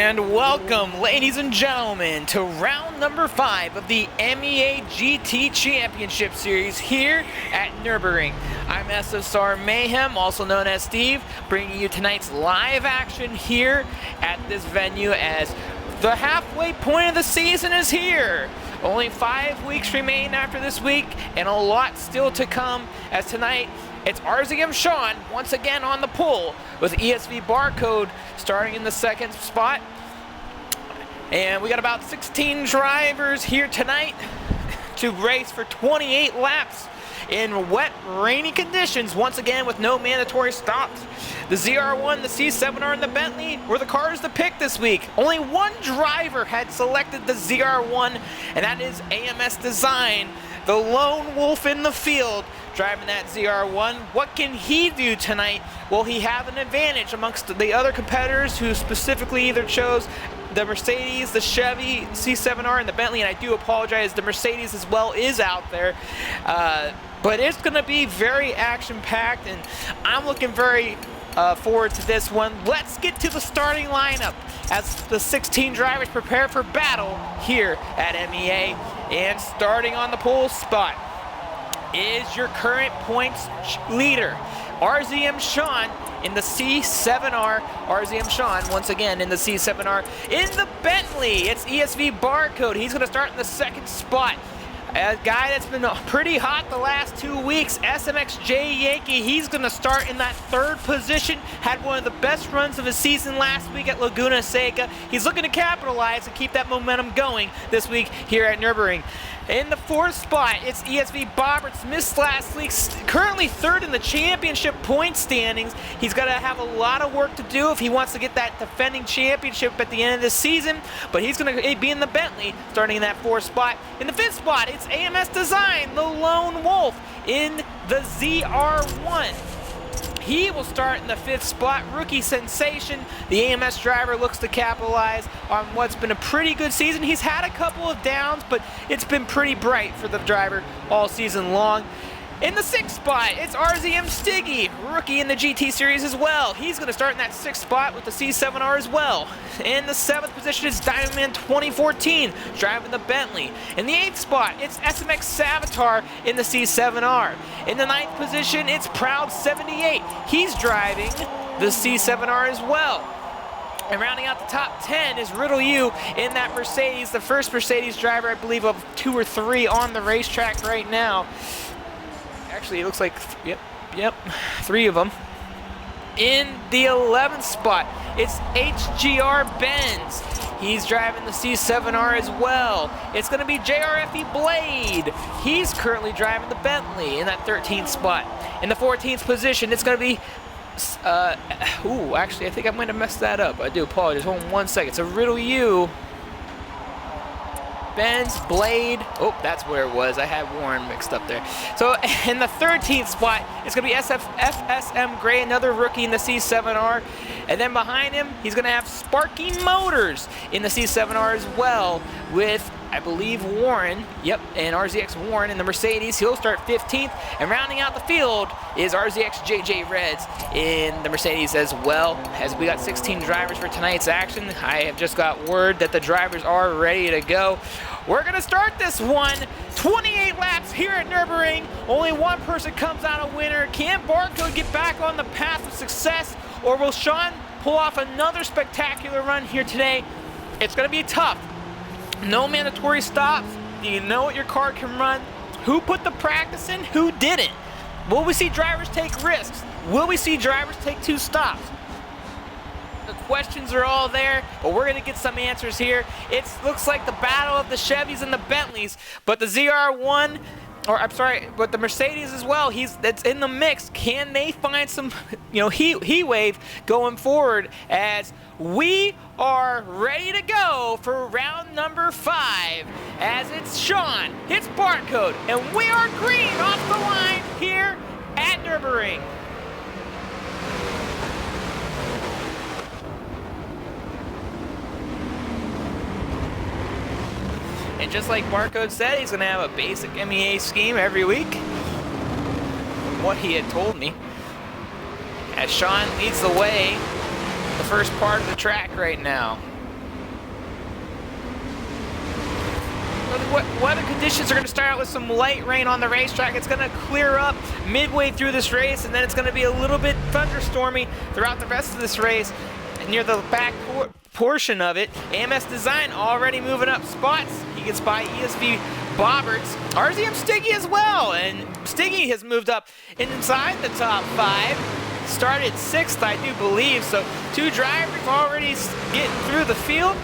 And welcome, ladies and gentlemen, to round number 5 of the MEA GT Championship Series here at Nürburgring. I'm SSR Mayhem, also known as Steve, bringing you tonight's live action here at this venue as the halfway point of the season is here. Only 5 weeks remain after this week, and a lot still to come, as tonight it's RZM Sean once again on the pole with ESV Barcode starting in the 2nd spot. And we got about 16 drivers here tonight to race for 28 laps in wet, rainy conditions, once again with no mandatory stops. The ZR1, the C7R, and the Bentley were the cars to pick this week. Only one driver had selected the ZR1, and that is AMS Design, the lone wolf in the field, driving that ZR1. What can he do tonight? Will he have an advantage amongst the other competitors who specifically either chose the Mercedes, the Chevy, C7R, and the Bentley? And I do apologize, the Mercedes as well is out there. But it's going to be very action-packed, and I'm looking very forward to this one. Let's get to the starting lineup as the 16 drivers prepare for battle here at MEA. And starting on the pole spot is your current points leader, RZM Sean in the C7R. RZM Sean once again in the C7R. In the Bentley, it's ESV Barcode. He's going to start in the 2nd spot. A guy that's been pretty hot the last 2 weeks, SMXJ Yankee, he's going to start in that 3rd position. Had one of the best runs of his season last week at Laguna Seca. He's looking to capitalize and keep that momentum going this week here at Nürburgring. In the 4th spot, it's ESV Bobberts, missed last week, currently 3rd in the championship point standings. He's got to have a lot of work to do if he wants to get that defending championship at the end of the season, but he's going to be in the Bentley, starting in that 4th spot. In the 5th spot, it's AMS Design, the lone wolf, in the ZR1. He will start in the 5th spot. Rookie sensation. The AMS driver looks to capitalize on what's been a pretty good season. He's had a couple of downs, but it's been pretty bright for the driver all season long. In the 6th spot, it's RZM Stiggy, rookie in the GT Series as well. He's going to start in that 6th spot with the C7R as well. In the 7th position is Diamond Man 2014, driving the Bentley. In the 8th spot, it's SMX Savitar in the C7R. In the 9th position, it's Proud 78. He's driving the C7R as well. And rounding out the top 10 is Riddle U in that Mercedes, the first Mercedes driver, I believe, of 2 or 3 on the racetrack right now. Actually, it looks like, yep, 3 of them. In the 11th spot, it's HGR Benz. He's driving the C7R as well. It's going to be JRFE Blade. He's currently driving the Bentley in that 13th spot. In the 14th position, it's going to be, actually, I think I might have messed that up. I do apologize. Hold on 1 second. So Riddle U, Benz, Blade. Oh, that's where it was. I had Warren mixed up there. So in the 13th spot, it's going to be FSM Gray, another rookie in the C7R. And then behind him, he's going to have Sparky Motors in the C7R as well with, I believe, Warren. Yep, and RZX Warren in the Mercedes. He'll start 15th. And rounding out the field is RZX JJ Reds in the Mercedes as well. As we got 16 drivers for tonight's action, I have just got word that the drivers are ready to go. We're going to start this one. 28 laps here at Nürburgring. Only one person comes out a winner. Can Barcode get back on the path of success, or will Sean pull off another spectacular run here today? It's going to be tough. No mandatory stops. You know what your car can run. Who put the practice in? Who didn't? Will we see drivers take risks? Will we see drivers take 2 stops? The questions are all there, but we're going to get some answers here. It looks like the battle of the Chevys and the Bentleys, but the ZR1, or I'm sorry, but the Mercedes as well, that's in the mix. Can they find some, heat wave going forward, as we are ready to go for round number 5, as it's Sean, it's Barcode, and we are green off the line here at Nürburgring. And just like Barcode said, he's going to have a basic MEA scheme every week, from what he had told me. As Sean leads the way, the first part of the track right now. weather conditions are going to start out with some light rain on the racetrack. It's going to clear up midway through this race, and then it's going to be a little bit thunderstormy throughout the rest of this race. And near the back portion of it, AMS Design already moving up spots. He gets by ESV Bobberts. RZM Stiggy as well, and Stiggy has moved up inside the top 5. Started 6th, I do believe, so 2 drivers already getting through the field.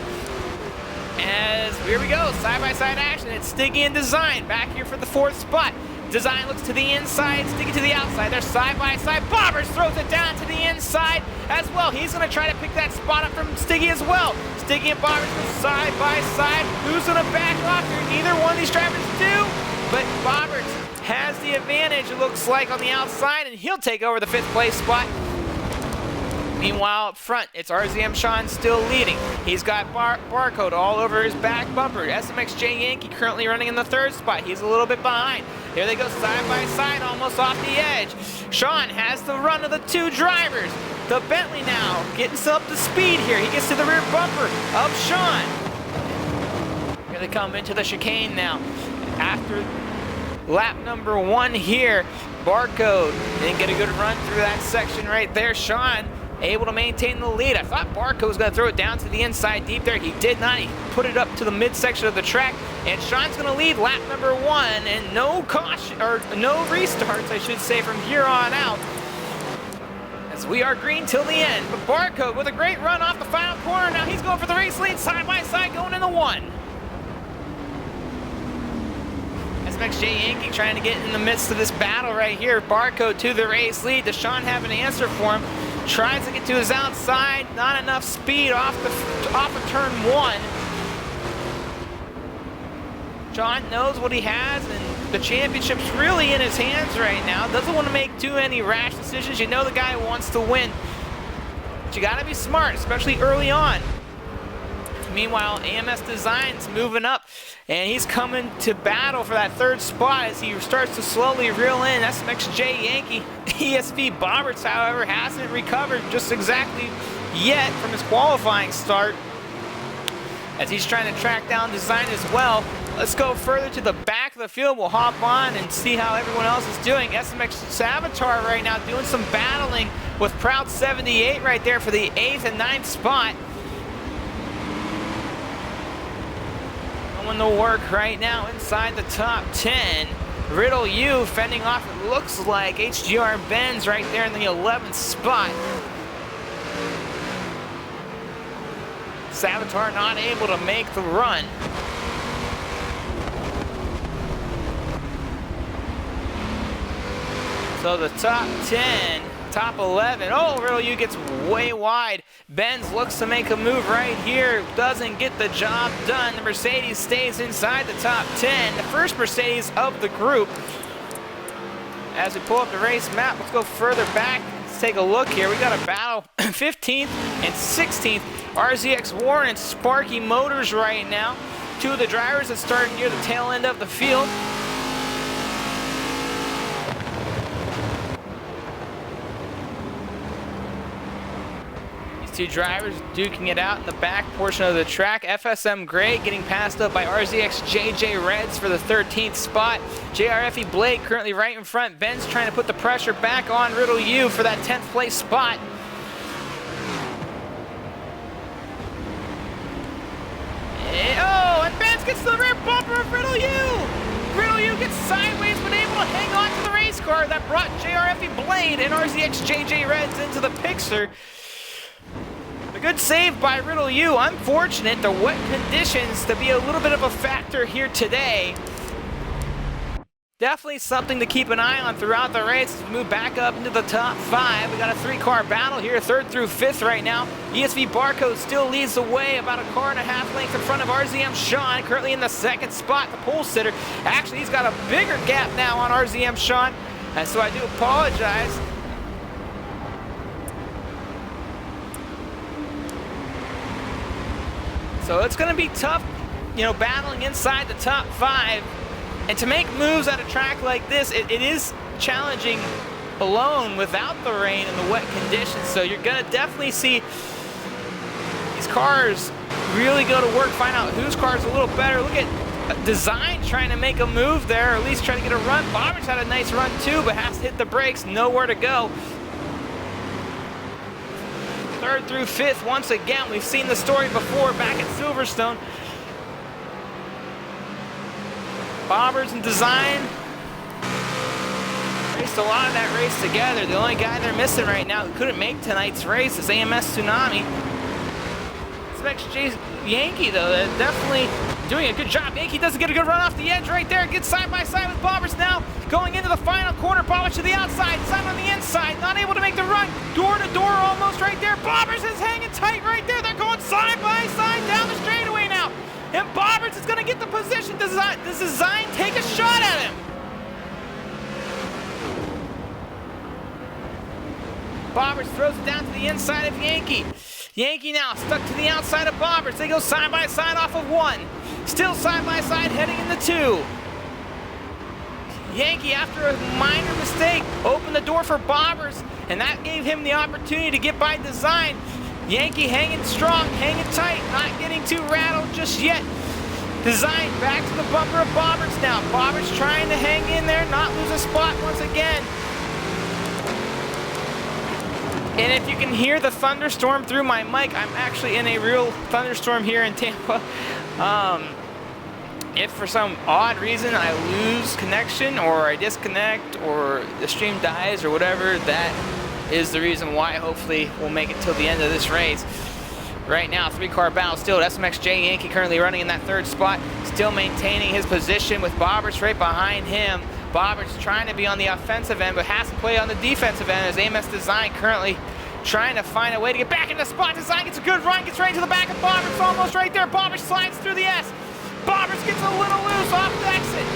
As here we go, side-by-side action. It's Stiggy and Design back here for the 4th spot. Design looks to the inside, Stiggy to the outside. They're side-by-side. Bobbers throws it down to the inside as well. He's going to try to pick that spot up from Stiggy as well. Stiggy and Bobbers go side-by-side. Who's going to back off here? Neither one of these drivers do, but Bobbers has the advantage, it looks like, on the outside, and he'll take over the 5th place spot. Meanwhile, up front, it's RZM Sean still leading. He's got barcode all over his back bumper. SMXJ Yankee currently running in the 3rd spot. He's a little bit behind. Here they go side by side, almost off the edge. Sean has the run of the 2 drivers. The Bentley now getting up to speed here. He gets to the rear bumper of Sean. Here they come into the chicane now. After lap number 1 here, Barcode didn't get a good run through that section right there. Sean able to maintain the lead. I thought Barcode was going to throw it down to the inside deep there. He did not. He put it up to the midsection of the track, and Sean's going to lead lap number 1, and no caution, or no restarts, I should say, from here on out, as we are green till the end. But Barcode with a great run off the final corner. Now he's going for the race lead, side by side, going in the 1. SMXJ Yankee trying to get in the midst of this battle right here. Barcode to the race lead. Does Sean have an answer for him? Tries to get to his outside. Not enough speed off of turn 1. Sean knows what he has, and the championship's really in his hands right now. Doesn't want to make too many rash decisions. You know the guy wants to win, but you got to be smart, especially early on. Meanwhile, AMS Design's moving up, and he's coming to battle for that 3rd spot as he starts to slowly reel in SMXJ Yankee. ESV Bobberts, however, hasn't recovered just exactly yet from his qualifying start, as he's trying to track down Design as well. Let's go further to the back of the field. We'll hop on and see how everyone else is doing. SMX Savitar right now doing some battling with Proud 78 right there for the 8th and 9th spot. Going to work right now inside the top 10. Riddle U fending off, it looks like, HGR Benz right there in the 11th spot. Savitar not able to make the run. So the top 10, top 11. Oh, Riddle U gets way wide. Benz looks to make a move right here. Doesn't get the job done. The Mercedes stays inside the top 10. The first Mercedes of the group. As we pull up the race map, let's go further back. Let's take a look here. We got a battle 15th and 16th. RZX Warren and Sparky Motors right now. 2 of the drivers that started near the tail end of the field. These 2 drivers duking it out in the back portion of the track. FSM Gray getting passed up by RZX JJ Reds for the 13th spot. JRFE Blake currently right in front. Ben's trying to put the pressure back on Riddle U for that 10th place spot. And Benz gets the rear bumper of Riddle U. Riddle U gets sideways but able to hang on to the race car that brought JRFE Blade and RZX JJ Reds into the picture. A good save by Riddle U. Unfortunate, the wet conditions to be a little bit of a factor here today. Definitely something to keep an eye on throughout the race as we move back up into the top 5. We got a 3-car battle here, 3rd through 5th right now. ESV Barcode still leads the way, about a car and a half length in front of RZM Sean, currently in the 2nd spot, the pole sitter. Actually, he's got a bigger gap now on RZM Sean, and so I do apologize. So it's going to be tough, you know, battling inside the top 5. And to make moves at a track like this, it is challenging alone without the rain and the wet conditions. So you're going to definitely see these cars really go to work, find out whose car is a little better. Look at Design trying to make a move there, or at least trying to get a run. Bobbers had a nice run too, but has to hit the brakes, nowhere to go. Third through fifth once again. We've seen the story before back at Silverstone. Bobbers and Design raced a lot of that race together. The only guy they're missing right now who couldn't make tonight's race is AMS Tsunami. It's Yankee though, definitely doing a good job. Yankee doesn't get a good run off the edge right there. Gets side by side with Bobbers now. Going into the final corner. Bobbers to the outside. Design on the inside. Not able to make the run. Door to door almost right there. Bobbers is hanging tight right there. They're going side by side down the straightaway now. And Bobbers is going to get the position. Does Design take a shot at him? Bobbers throws it down to the inside of Yankee. Yankee now stuck to the outside of Bobbers. They go side by side off of one. Still side by side heading into two. Yankee, after a minor mistake, opened the door for Bobbers, and that gave him the opportunity to get by Design. Yankee hanging strong, hanging tight, not getting too rattled just yet. Design back to the bumper of Bobbers now. Bobbers trying to hang in there, not lose a spot once again. And if you can hear the thunderstorm through my mic, I'm actually in a real thunderstorm here in Tampa. If for some odd reason I lose connection or I disconnect or the stream dies or whatever, that is the reason why. Hopefully we'll make it till the end of this race. Right now, three-car battle still. SMXJ Yankee currently running in that third spot, still maintaining his position with Bobbers right behind him. Bobbers trying to be on the offensive end, but has to play on the defensive end as AMS Design currently trying to find a way to get back into the spot. Design gets a good run, gets right into the back of Bobbers, almost right there. Bobbers slides through the S. Bobbers gets a little loose off the exit.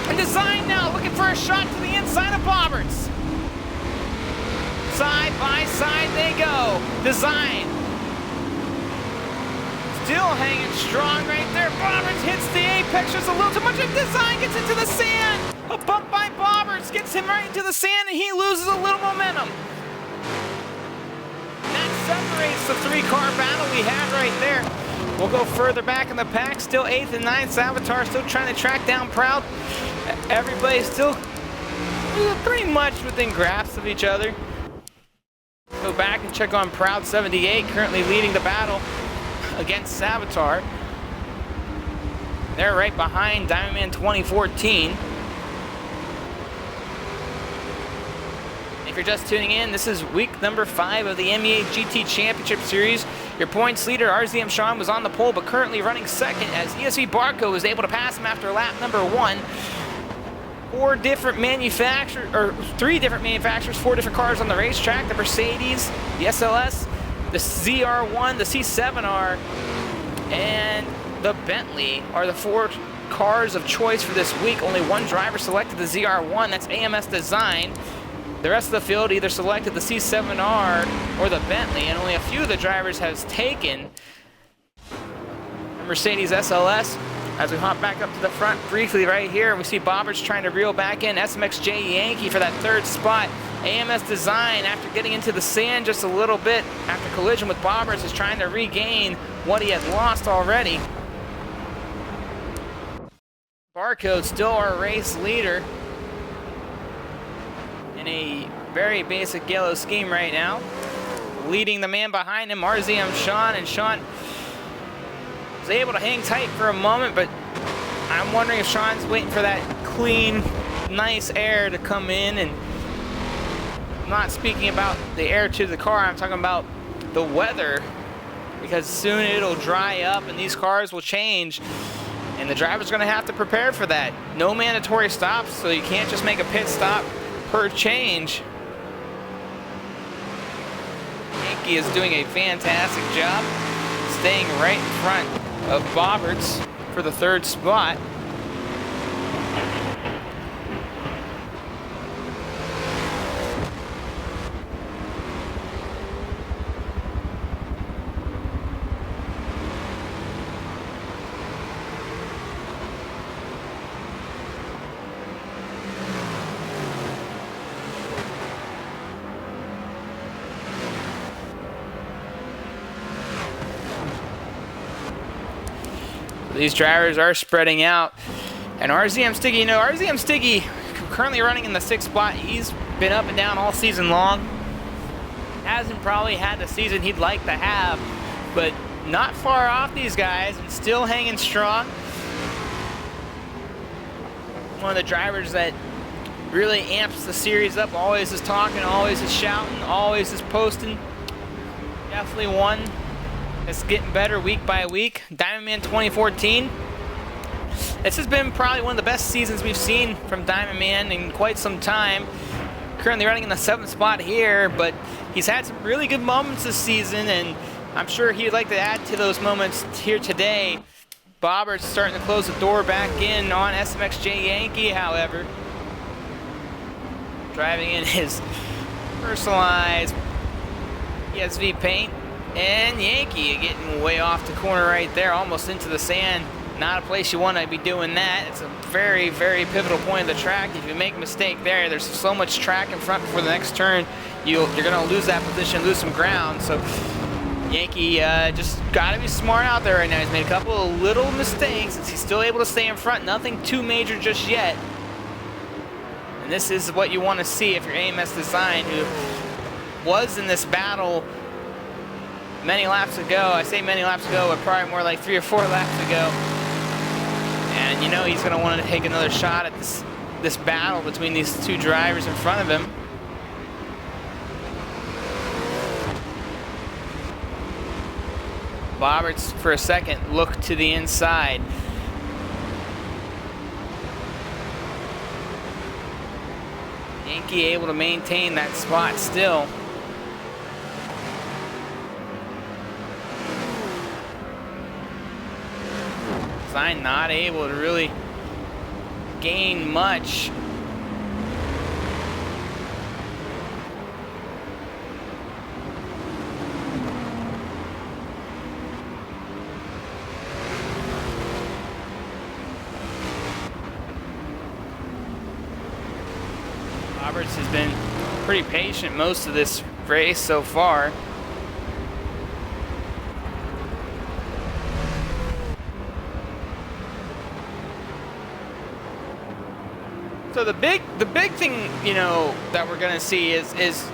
And Design now looking for a shot to the inside of Bobbers. Side by side they go. Design still hanging strong right there. Bobbers hits the apex just a little too much, and Design gets into the sand. A bump by Bobbers gets him right into the sand, and he loses a little momentum. That separates the three-car battle we had right there. We'll go further back in the pack. Still 8th and 9th. Savitar still trying to track down Proud. Everybody's still pretty much within grasp of each other. Go back and check on Proud 78, currently leading the battle against Savitar. They're right behind Diamond Man 2014. If you're just tuning in, this is week number 5 of the MEA GT Championship Series. Your points leader, RZM Sean, was on the pole, but currently running second as ESV Barco was able to pass him after lap number 1. 3 different manufacturers, 4 different cars on the racetrack. The Mercedes, the SLS, the ZR1, the C7R, and the Bentley are the 4 cars of choice for this week. Only one driver selected the ZR1, that's AMS Design. The rest of the field either selected the C7R or the Bentley, and only a few of the drivers has taken the Mercedes SLS. As we hop back up to the front briefly right here, we see Bobbers trying to reel back in SMXJ Yankee for that 3rd spot. AMS Design, after getting into the sand just a little bit after collision with Bobbers, is trying to regain what he had lost already. Barcode still our race leader in a very basic yellow scheme right now. Leading the man behind him, RZM Sean, and Sean was able to hang tight for a moment, but I'm wondering if Sean's waiting for that clean, nice air to come in. And I'm not speaking about the air to the car, I'm talking about the weather, because soon it'll dry up and these cars will change, and the driver's going to have to prepare for that. No mandatory stops, so you can't just make a pit stop per change. Yankee is doing a fantastic job staying right in front of Bobbers for the 3rd spot. These drivers are spreading out. And RZM Stiggy, RZM Stiggy currently running in the 6th spot. He's been up and down all season long. Hasn't probably had the season he'd like to have, but not far off these guys and still hanging strong. One of the drivers that really amps the series up, always is talking, always is shouting, always is posting. Definitely one that's getting better week by week. Diamond Man 2014. This has been probably one of the best seasons we've seen from Diamond Man in quite some time. Currently running in the 7th spot here, but he's had some really good moments this season, and I'm sure he'd like to add to those moments here today. Bobbert's starting to close the door back in on SMXJ Yankee, however. Driving in his personalized ESV paint. And Yankee getting way off the corner right there, almost into the sand. Not a place you want to be doing that. It's a very, very pivotal point of the track. If you make a mistake there, there's so much track in front before the next turn, you're going to lose that position, lose some ground. So Yankee just got to be smart out there right now. He's made a couple of little mistakes. He's still able to stay in front. Nothing too major just yet. And this is what you want to see if you're AMS Design, who was in this battle many laps ago. I say many laps ago, but probably more like 3 or 4 laps ago. And you know he's going to want to take another shot at this battle between these two drivers in front of him. Bobberts, for a second, look to the inside. Yankee able to maintain that spot still. Design not able to really gain much. Roberts has been pretty patient most of this race so far. So the big thing, you know, that we're gonna see is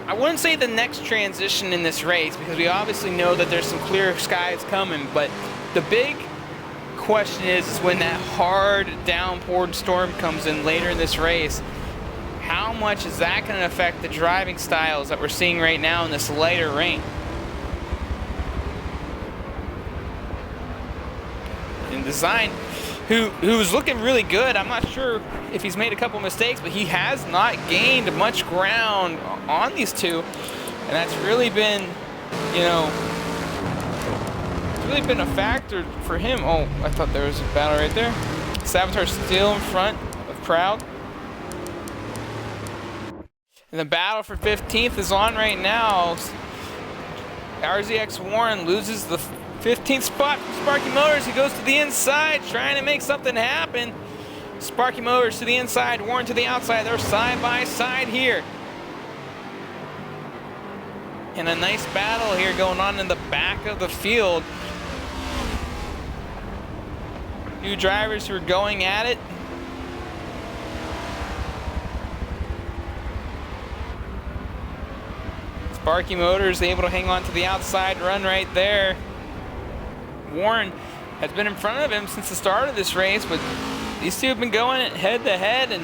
I wouldn't say the next transition in this race, because we obviously know that there's some clear skies coming, but the big question is when that hard downpour storm comes in later in this race, how much is that going to affect the driving styles that we're seeing right now in this lighter rain? And Design, who's looking really good. I'm not sure if he's made a couple mistakes, but he has not gained much ground on these two, and that's really been, you know, it's really been a factor for him. Oh, I thought there was a battle right there. Saboteur still in front of Proud. And the battle for 15th is on right now. RZX Warren loses the 15th spot from Sparky Motors. He goes to the inside, trying to make something happen. Sparky Motors to the inside, Warren to the outside. They're side by side here. And a nice battle here going on in the back of the field. Two drivers who are going at it. Sparky Motors able to hang on to the outside run right there. Warren has been in front of him since the start of this race, but these two have been going head to head, and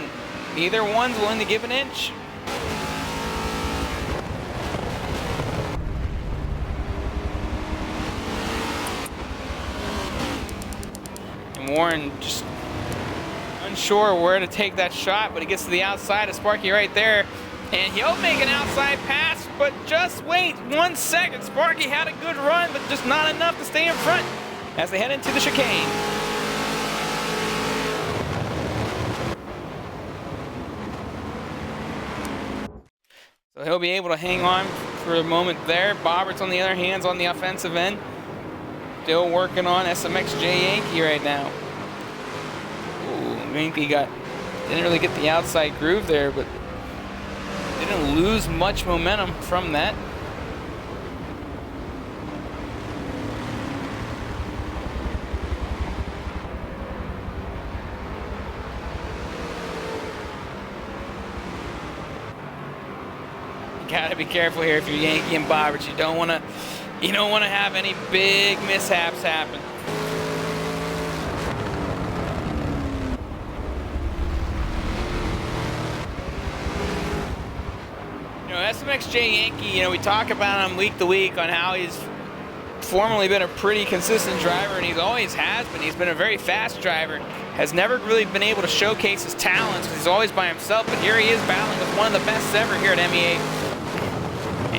neither one's willing to give an inch. And Warren just unsure where to take that shot, but he gets to the outside of Sparky right there. And he'll make an outside pass, but just wait 1 second. Sparky had a good run, but just not enough to stay in front as they head into the chicane. So he'll be able to hang on for a moment there. Bobberts, on the other hand, on the offensive end. Still working on SMXJ Yankee right now. Ooh, Yankee didn't really get the outside groove there, but didn't lose much momentum from that. gotta be careful here if you're Yankee and Bobberts. You don't want to have any big mishaps happen. You know, SMXJ Yankee, we talk about him week to week on how he's formerly been a pretty consistent driver, and he always has been. He's been a very fast driver, has never really been able to showcase his talents because he's always by himself, but here he is battling with one of the best ever here at MEA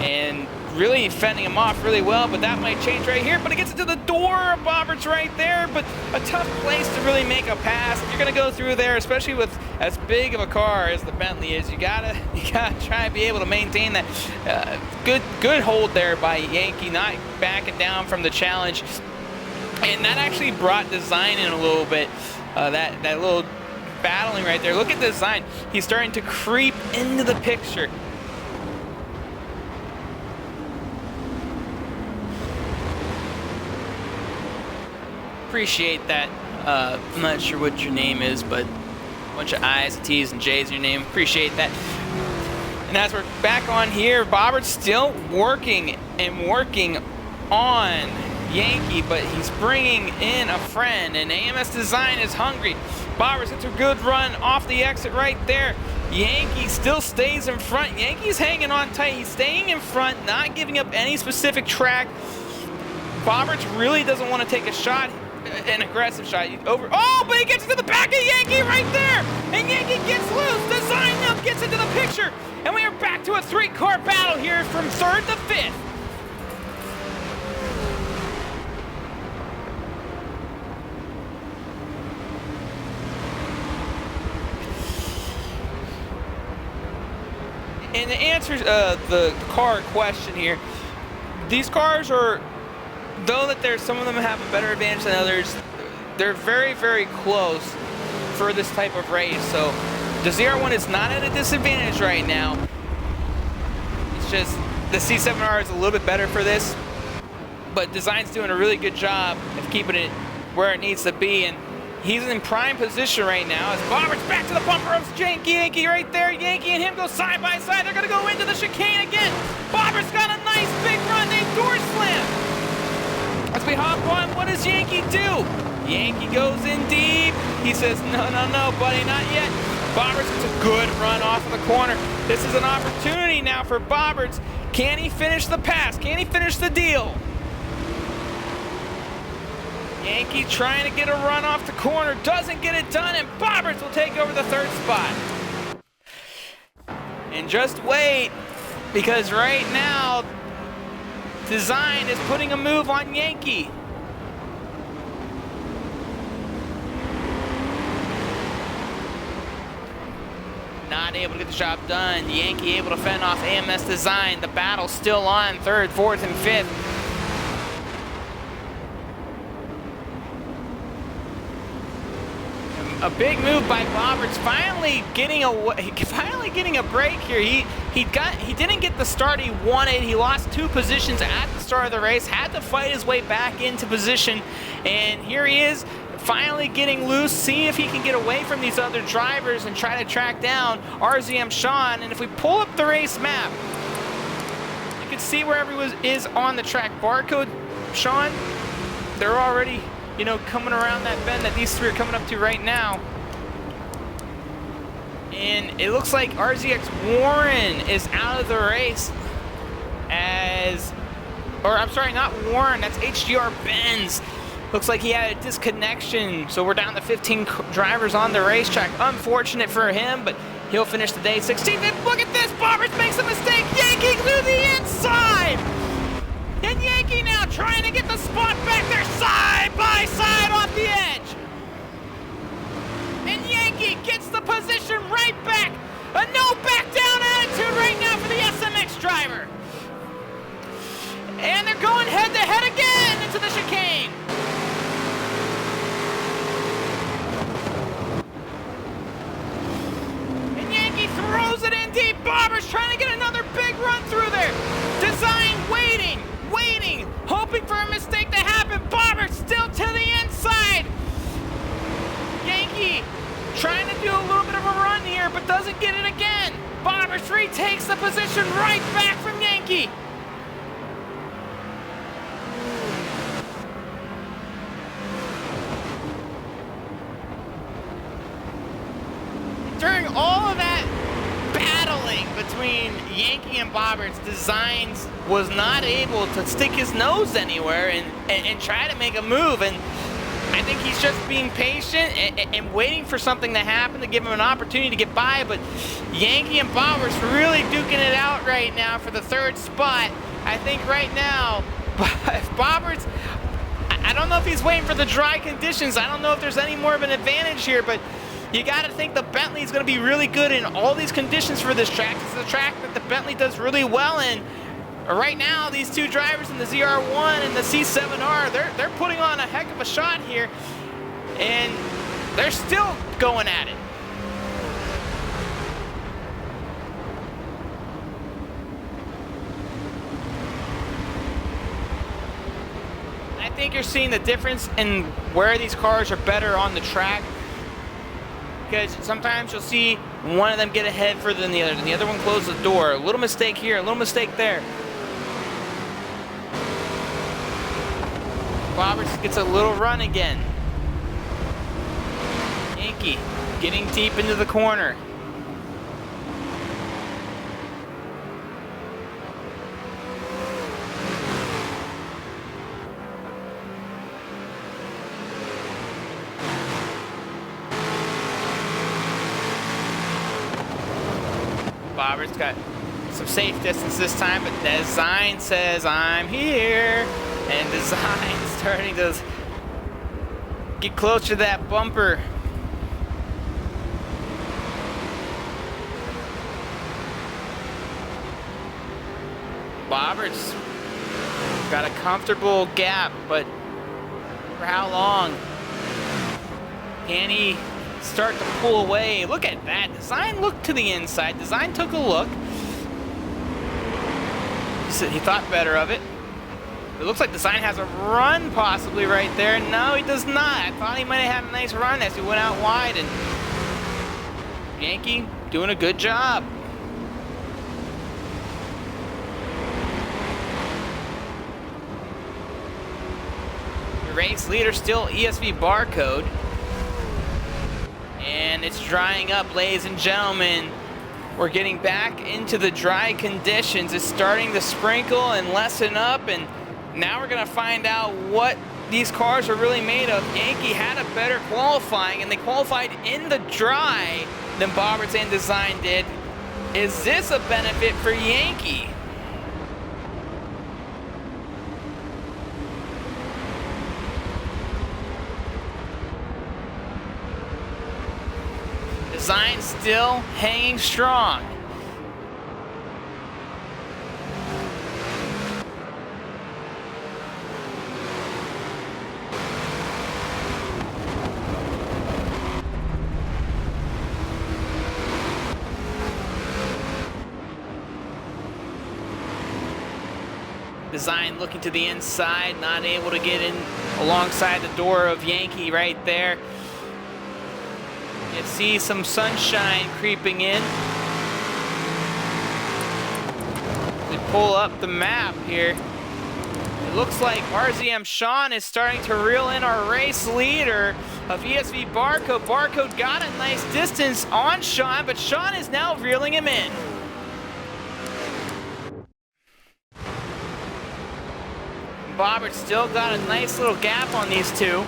and really fending him off really well, but that might change right here. But it gets into the door of Bobberts right there, but a tough place to really make a pass. If you're gonna go through there, especially with as big of a car as the Bentley is, you gotta try and be able to maintain that good hold there by Yankee, not backing down from the challenge. And that actually brought Design in a little bit. That little battling right there. Look at Design. He's starting to creep into the picture. Appreciate that. I'm not sure what your name is, but a bunch of I's, T's, and J's in your name. Appreciate that. And as we're back on here, Bobberts still working on Yankee, but he's bringing in a friend, and AMS Design is hungry. Bobberts gets a good run off the exit right there. Yankee still stays in front. Yankee's hanging on tight. He's staying in front, not giving up any specific track. Bobberts really doesn't want to take a shot, an aggressive shot. Oh, but he gets to the back of Yankee right there, and Yankee gets loose. Design now gets into the picture, and we are back to a three-car battle here from third to fifth. And to answer the car question here, these cars are, though that there's some of them have a better advantage than others, they're very, very close for this type of race. So the ZR1 is not at a disadvantage right now. It's just the C7R is a little bit better for this, but Design's doing a really good job of keeping it where it needs to be, and he's in prime position right now as Bobberts back to the bumper of Yankee right there. Yankee and him go side by side. They're gonna go into the chicane again. Bobberts got a nice big run. They door slam. As we hop on, what does Yankee do? Yankee goes in deep. He says, no, buddy, not yet. Bobberts gets a good run off of the corner. This is an opportunity now for Bobberts. Can he finish the pass? Can he finish the deal? Yankee trying to get a run off the corner, doesn't get it done, and Bobberts will take over the third spot. And just wait, because right now, Design is putting a move on Yankee. Not able to get the job done. Yankee able to fend off AMS Design. The battle still on third, fourth, and fifth. A big move by Bobberts, finally getting a break here. He didn't get the start he wanted. He lost 2 positions at the start of the race, had to fight his way back into position, and here he is finally getting loose, see if he can get away from these other drivers and try to track down RZM Sean. And if we pull up the race map, you can see where everyone is on the track. Barcode Sean, they're already coming around that bend that these 3 are coming up to right now. And it looks like RZX Warren is out of the race I'm sorry, not Warren, that's HDR Benz. Looks like he had a disconnection, so we're down to 15 drivers on the racetrack. Unfortunate for him, but he'll finish the day 16th. And look at this, Bobberts makes a mistake. Yankee to the inside! And Yankee now trying to get the spot back there side by side off the edge. And Yankee gets the position right back. A no back down attitude right now for the SMX driver. And they're going head to head again into the chicane. And Yankee throws it in deep. Bobberts trying to get another big run through there. Design waiting, hoping for a mistake to happen. Bobberts still to the inside. Yankee trying to do a little bit of a run here, but doesn't get it again. Bobberts Bobbers retakes the position right back from Yankee. During all of that battling between Yankee and Bobbers, Designs was not able to stick his nose anywhere and try to make a move. And I think he's just being patient and waiting for something to happen to give him an opportunity to get by. But Yankee and Bobbers really duking it out right now for the third spot. I think right now, if Bobbers, I don't know if he's waiting for the dry conditions. I don't know if there's any more of an advantage here, but you got to think the Bentley is going to be really good in all these conditions for this track. It's a track that the Bentley does really well in. Right now, these two drivers in the ZR1 and the C7R, they're putting on a heck of a shot here, and they're still going at it. I think you're seeing the difference in where these cars are better on the track, because sometimes you'll see one of them get ahead further than the other, and the other one close the door. A little mistake here, a little mistake there. Bobbers gets a little run again. Yankee getting deep into the corner. Bobbers got some safe distance this time, but Design says, I'm here. And Design starting to get close to that bumper. Bobbers got a comfortable gap, but for how long? Can he start to pull away? Look at that. Design looked to the inside. Design took a look. He thought better of it. It looks like Design has a run possibly right there. No, he does not. I thought he might have had a nice run as he went out wide, and Yankee doing a good job. The race leader still ESV barcode. And it's drying up, ladies and gentlemen. We're getting back into the dry conditions. It's starting to sprinkle and lessen up, and now we're gonna find out what these cars are really made of. Yankee had a better qualifying, and they qualified in the dry than Bobbers and Design did. Is this a benefit for Yankee? Design still hanging strong. Design looking to the inside, not able to get in alongside the door of Yankee right there. You see some sunshine creeping in. We pull up the map here. It looks like RZM Sean is starting to reel in our race leader of ESV Barcode. Barcode got a nice distance on Sean, but Sean is now reeling him in. Bobbers still got a nice little gap on these two.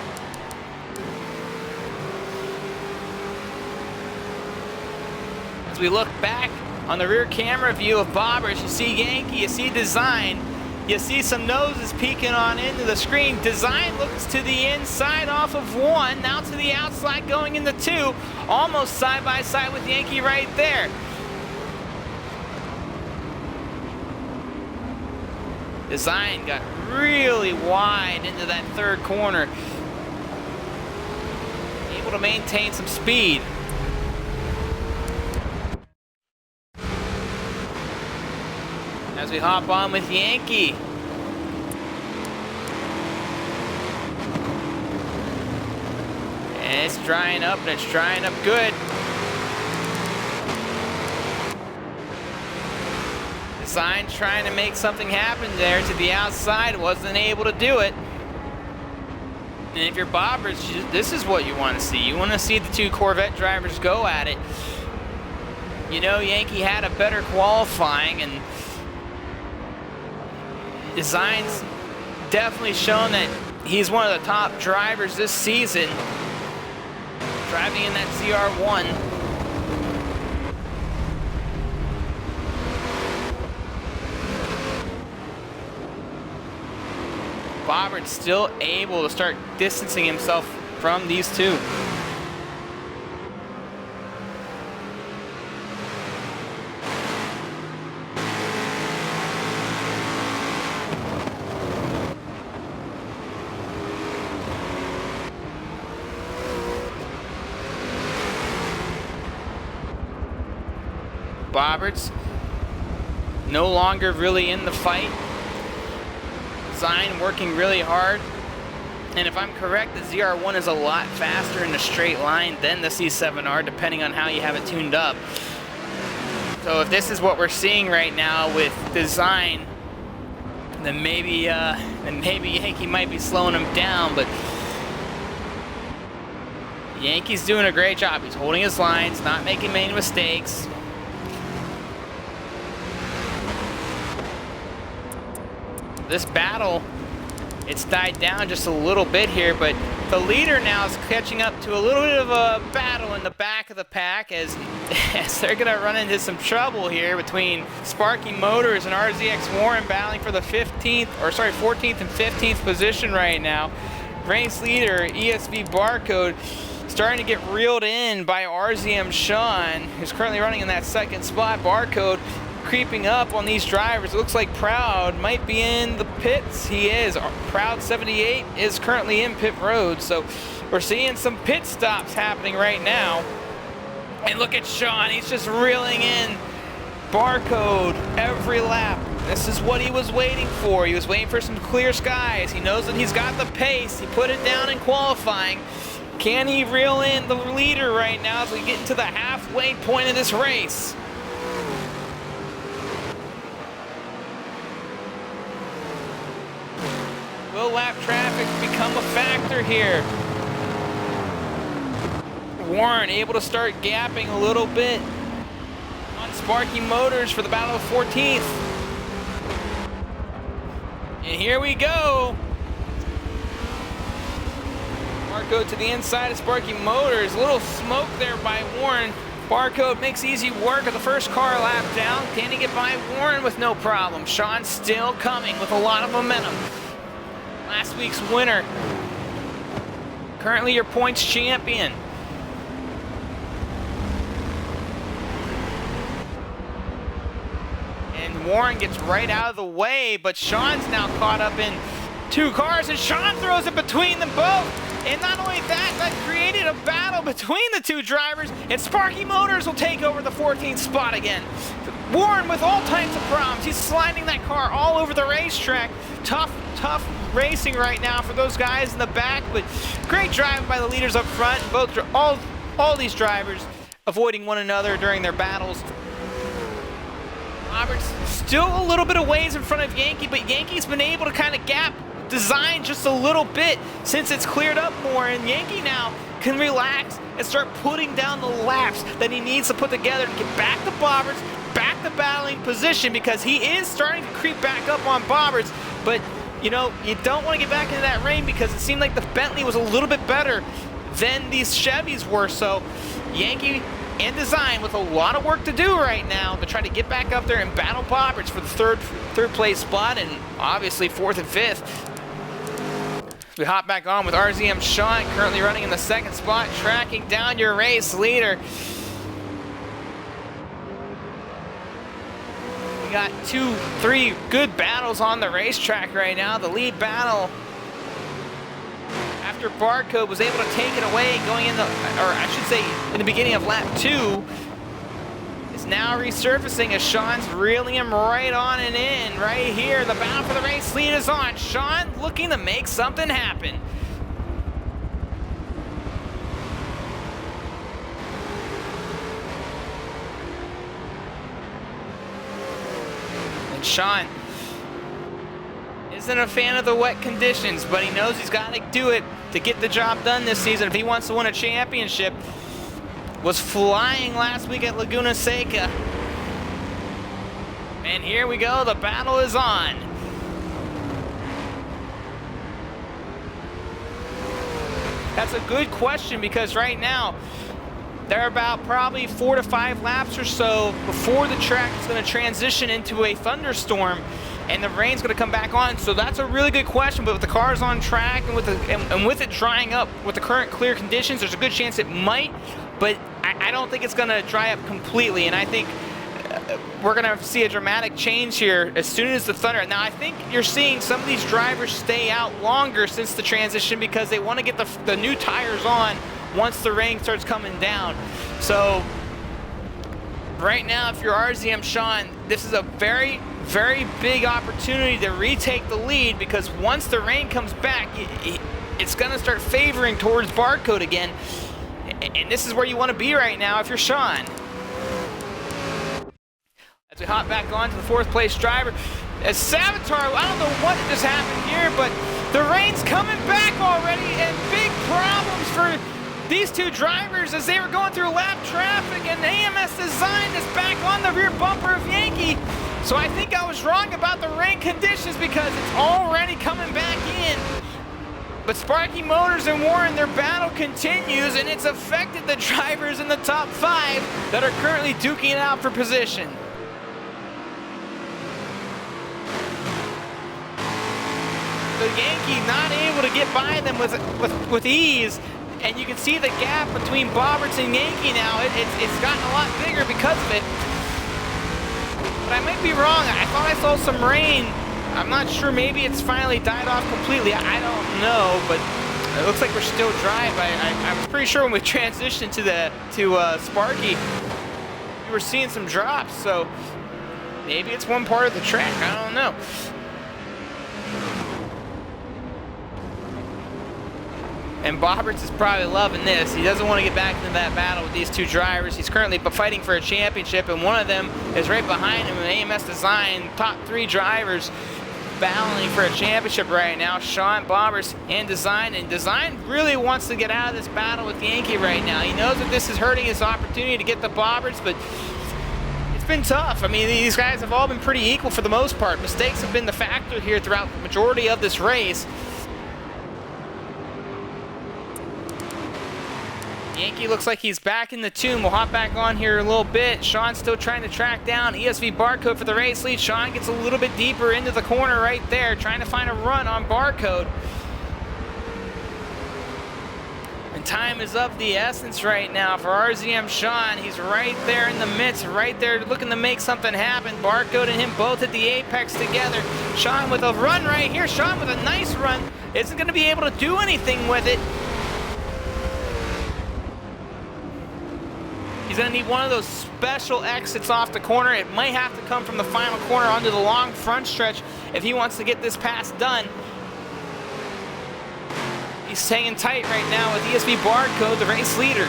As we look back on the rear camera view of Bobbers, you see Yankee, you see Design, you see some noses peeking on into the screen. Design looks to the inside off of one, now to the outside going into two, almost side by side with Yankee right there. Design got really wide into that third corner. Able to maintain some speed. As we hop on with Yankee. And it's drying up, and it's drying up good. Design trying to make something happen there to the outside, wasn't able to do it. And if you're Bobbers, this is what you want to see. You want to see the two Corvette drivers go at it. You know, Yankee had a better qualifying, and Design's definitely shown that he's one of the top drivers this season, driving in that ZR1. Bobbert's still able to start distancing himself from these two. Bobbert's no longer really in the fight. Design working really hard, and if I'm correct, the ZR1 is a lot faster in a straight line than the C7R, depending on how you have it tuned up. So if this is what we're seeing right now with Design, then maybe Yankee might be slowing him down, but Yankee's doing a great job. He's holding his lines, not making many mistakes. This battle, it's died down just a little bit here, but the leader now is catching up to a little bit of a battle in the back of the pack as they're going to run into some trouble here between Sparky Motors and RZX Warren, battling for the 14th and 15th position right now. Race leader ESV Barcode starting to get reeled in by RZM Sean, who's currently running in that second spot. Barcode creeping up on these drivers. It looks like Proud might be in the pits. He is. Proud 78 is currently in pit road, so we're seeing some pit stops happening right now. And look at Sean, he's just reeling in Barcode every lap. This is what he was waiting for. He was waiting for some clear skies. He knows that he's got the pace. He put it down in qualifying. Can he reel in the leader right now as we get into the halfway point of this race? Will lap traffic become a factor here? Warren able to start gapping a little bit on Sparky Motors for the battle of 14th. And here we go. Barcode to the inside of Sparky Motors. A little smoke there by Warren. Barcode makes easy work of the first car lap down. Can he get by Warren with no problem? Sean still coming with a lot of momentum. Last week's winner. Currently your points champion. And Warren gets right out of the way, but Sean's now caught up in two cars, and Sean throws it between them both. And not only that, that created a battle between the two drivers, and Sparky Motors will take over the 14th spot again. Warren with all types of problems. He's sliding that car all over the racetrack. Tough racing right now for those guys in the back, but great driving by the leaders up front. Both all these drivers avoiding one another during their battles. Roberts still a little bit of ways in front of Yankee, but Yankee's been able to kind of gap Design just a little bit since it's cleared up more, and Yankee now can relax and start putting down the laps that he needs to put together to get back to Bobberts, back to battling position, because he is starting to creep back up on Bobberts. But you know, you don't want to get back into that rain because it seemed like the Bentley was a little bit better than these Chevys were. So Yankee and Design with a lot of work to do right now to try to get back up there and battle Bobberts for the third place spot, and obviously 4th and 5th. We hop back on with RZM Sean, currently running in the second spot, tracking down your race leader. We got 2-3 good battles on the racetrack right now. The lead battle, after Barcode was able to take it away going in the, or I should say in the beginning of lap 2, is now resurfacing as Sean's reeling him right on and in. Right here, the battle for the race lead is on. Sean looking to make something happen. And Sean isn't a fan of the wet conditions, but he knows he's got to do it to get the job done this season if he wants to win a championship. Was flying last week at Laguna Seca. And here we go, the battle is on. That's a good question, because right now they're about probably 4 to 5 laps or so before the track is going to transition into a thunderstorm and the rain's going to come back on. So that's a really good question, but with the cars on track and with it drying up with the current clear conditions, there's a good chance it might, but I don't think it's going to dry up completely, and I think we're going to see a dramatic change here as soon as the thunder. Now, I think you're seeing some of these drivers stay out longer since the transition because they want to get the new tires on once the rain starts coming down. So right now, if you're RZM Sean, this is a very, very big opportunity to retake the lead, because once the rain comes back, it's going to start favoring towards Barcode again. And this is where you want to be right now if you're Sean. As we hop back on to the 4th place driver, as Savitar, I don't know what just happened here, but the rain's coming back already, and big problems for these two drivers as they were going through lap traffic, and AMS Design is back on the rear bumper of Yankee. So I think I was wrong about the rain conditions, because it's already coming back in. But Sparky Motors and Warren, their battle continues, and it's affected the drivers in the top 5 that are currently duking it out for position. The Yankee not able to get by them with ease, and you can see the gap between Bobberts and Yankee now. It's gotten a lot bigger because of it. But I might be wrong. I thought I saw some rain. I'm not sure. Maybe it's finally died off completely. I don't know, but it looks like we're still dry. I was pretty sure when we transitioned to Sparky, we were seeing some drops. So maybe it's one part of the track. I don't know. And Bobberts is probably loving this. He doesn't want to get back into that battle with these two drivers. He's currently fighting for a championship, and one of them is right behind him in AMS Design. Top 3 drivers battling for a championship right now. Sean, Bobberts, and Design. And Design really wants to get out of this battle with Yankee right now. He knows that this is hurting his opportunity to get the Bobberts, but it's been tough. I mean, these guys have all been pretty equal for the most part. Mistakes have been the factor here throughout the majority of this race. Yankee looks like he's back in the tune. We'll hop back on here in a little bit. Sean's still trying to track down ESV Barcode for the race lead. Sean gets a little bit deeper into the corner right there, trying to find a run on Barcode. And time is of the essence right now for RZM Sean. He's right there in the midst, right there looking to make something happen. Barcode and him both at the apex together. Sean with a run right here. Sean with a nice run. Isn't going to be able to do anything with it. He's going to need one of those special exits off the corner. It might have to come from the final corner onto the long front stretch if he wants to get this pass done. He's hanging tight right now with ESV Barcode, the race leader.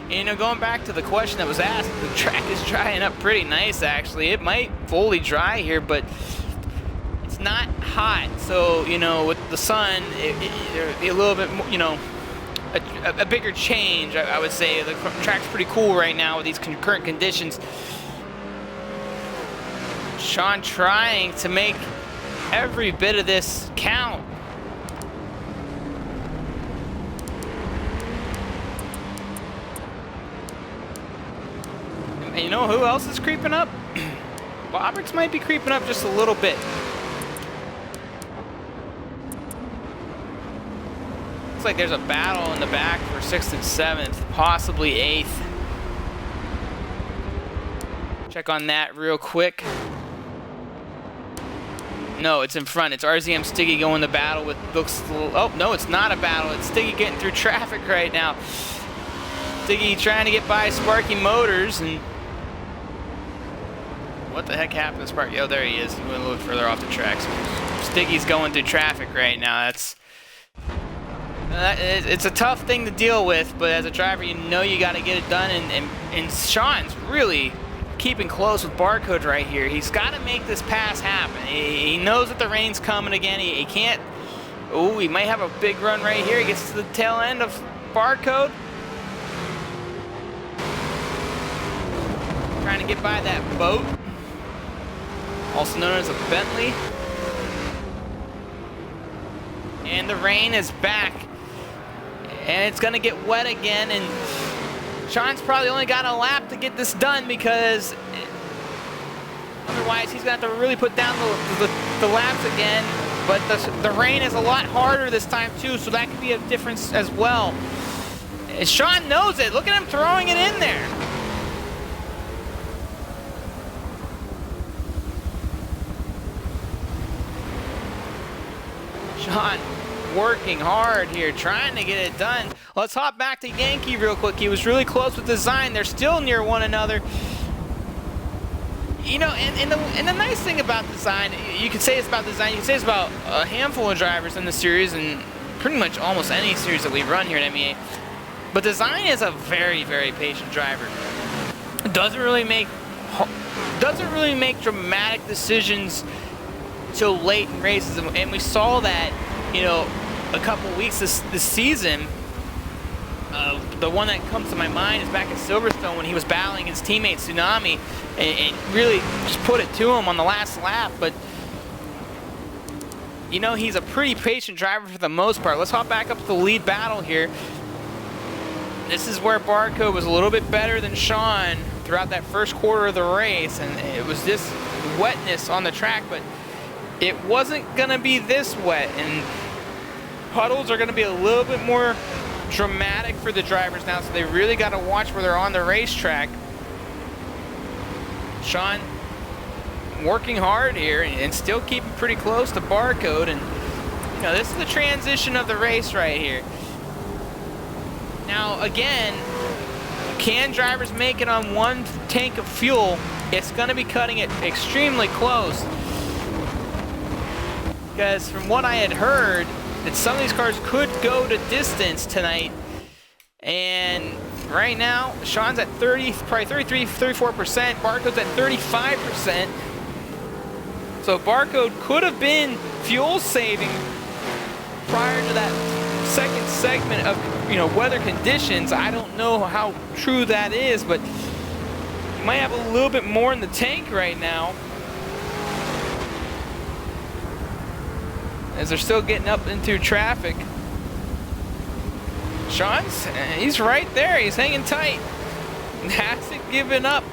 And, you know, going back to the question that was asked, the track is drying up pretty nice, actually. It might fully dry here, but it's not hot, so, you know, with the sun, there'll be a little bit more, you know, a bigger change, I would say. The track's pretty cool right now with these current conditions. Sean trying to make every bit of this count. And you know who else is creeping up? Bobberts might be creeping up just a little bit. Looks like there's a battle in the back for 6th and 7th, possibly 8th. Check on that real quick. No, it's in front. It's RZM Stiggy going to battle with looks. Oh no, it's not a battle. It's Stiggy getting through traffic right now. Stiggy trying to get by Sparky Motors, and what the heck happened to Sparky? Oh, there he is. He went a little further off the track. So Stiggy's going through traffic right now. It's a tough thing to deal with, but as a driver, you know you got to get it done. And Sean's really keeping close with Barcode right here. He's got to make this pass happen. He knows that the rain's coming again. He can't. Oh, he might have a big run right here. He gets to the tail end of Barcode. Trying to get by that boat, also known as a Bentley. And the rain is back. And it's going to get wet again. And Sean's probably only got a lap to get this done, because otherwise he's going to have to really put down the laps again. But the rain is a lot harder this time too, so that could be a difference as well. And Sean knows it. Look at him throwing it in there. Sean working hard here, trying to get it done. Let's hop back to Yankee real quick. He was really close with design. They're still near one another. You know, and the nice thing about design, you could say it's about design, you could say it's about a handful of drivers in the series, and pretty much almost any series that we run here at MEA. But design is a very, very patient driver. Doesn't really make dramatic decisions till late in races, and we saw that, you know, a couple weeks this season. The one that comes to my mind is back at Silverstone when he was battling his teammate Tsunami and really just put it to him on the last lap. But you know, he's a pretty patient driver for the most part. Let's hop back up to the lead battle here. This is where Barcode was a little bit better than Sean throughout that first quarter of the race, and it was this wetness on the track, but it wasn't gonna be this wet, and puddles are gonna be a little bit more dramatic for the drivers now, so they really got to watch where they're on the racetrack. Sean working hard here and still keeping pretty close to Barcode, and you know, this is the transition of the race right here. Now again, can drivers make it on one tank of fuel? It's going to be cutting it extremely close, because from what I had heard, that some of these cars could go to distance tonight. And right now, Sean's at 30, probably 33, 34%. Barcode's at 35%. So Barcode could have been fuel saving prior to that second segment of, you know, weather conditions. I don't know how true that is, but you might have a little bit more in the tank right now, as they're still getting up into traffic. Sean's, he's right there. He's hanging tight. Hasn't given up.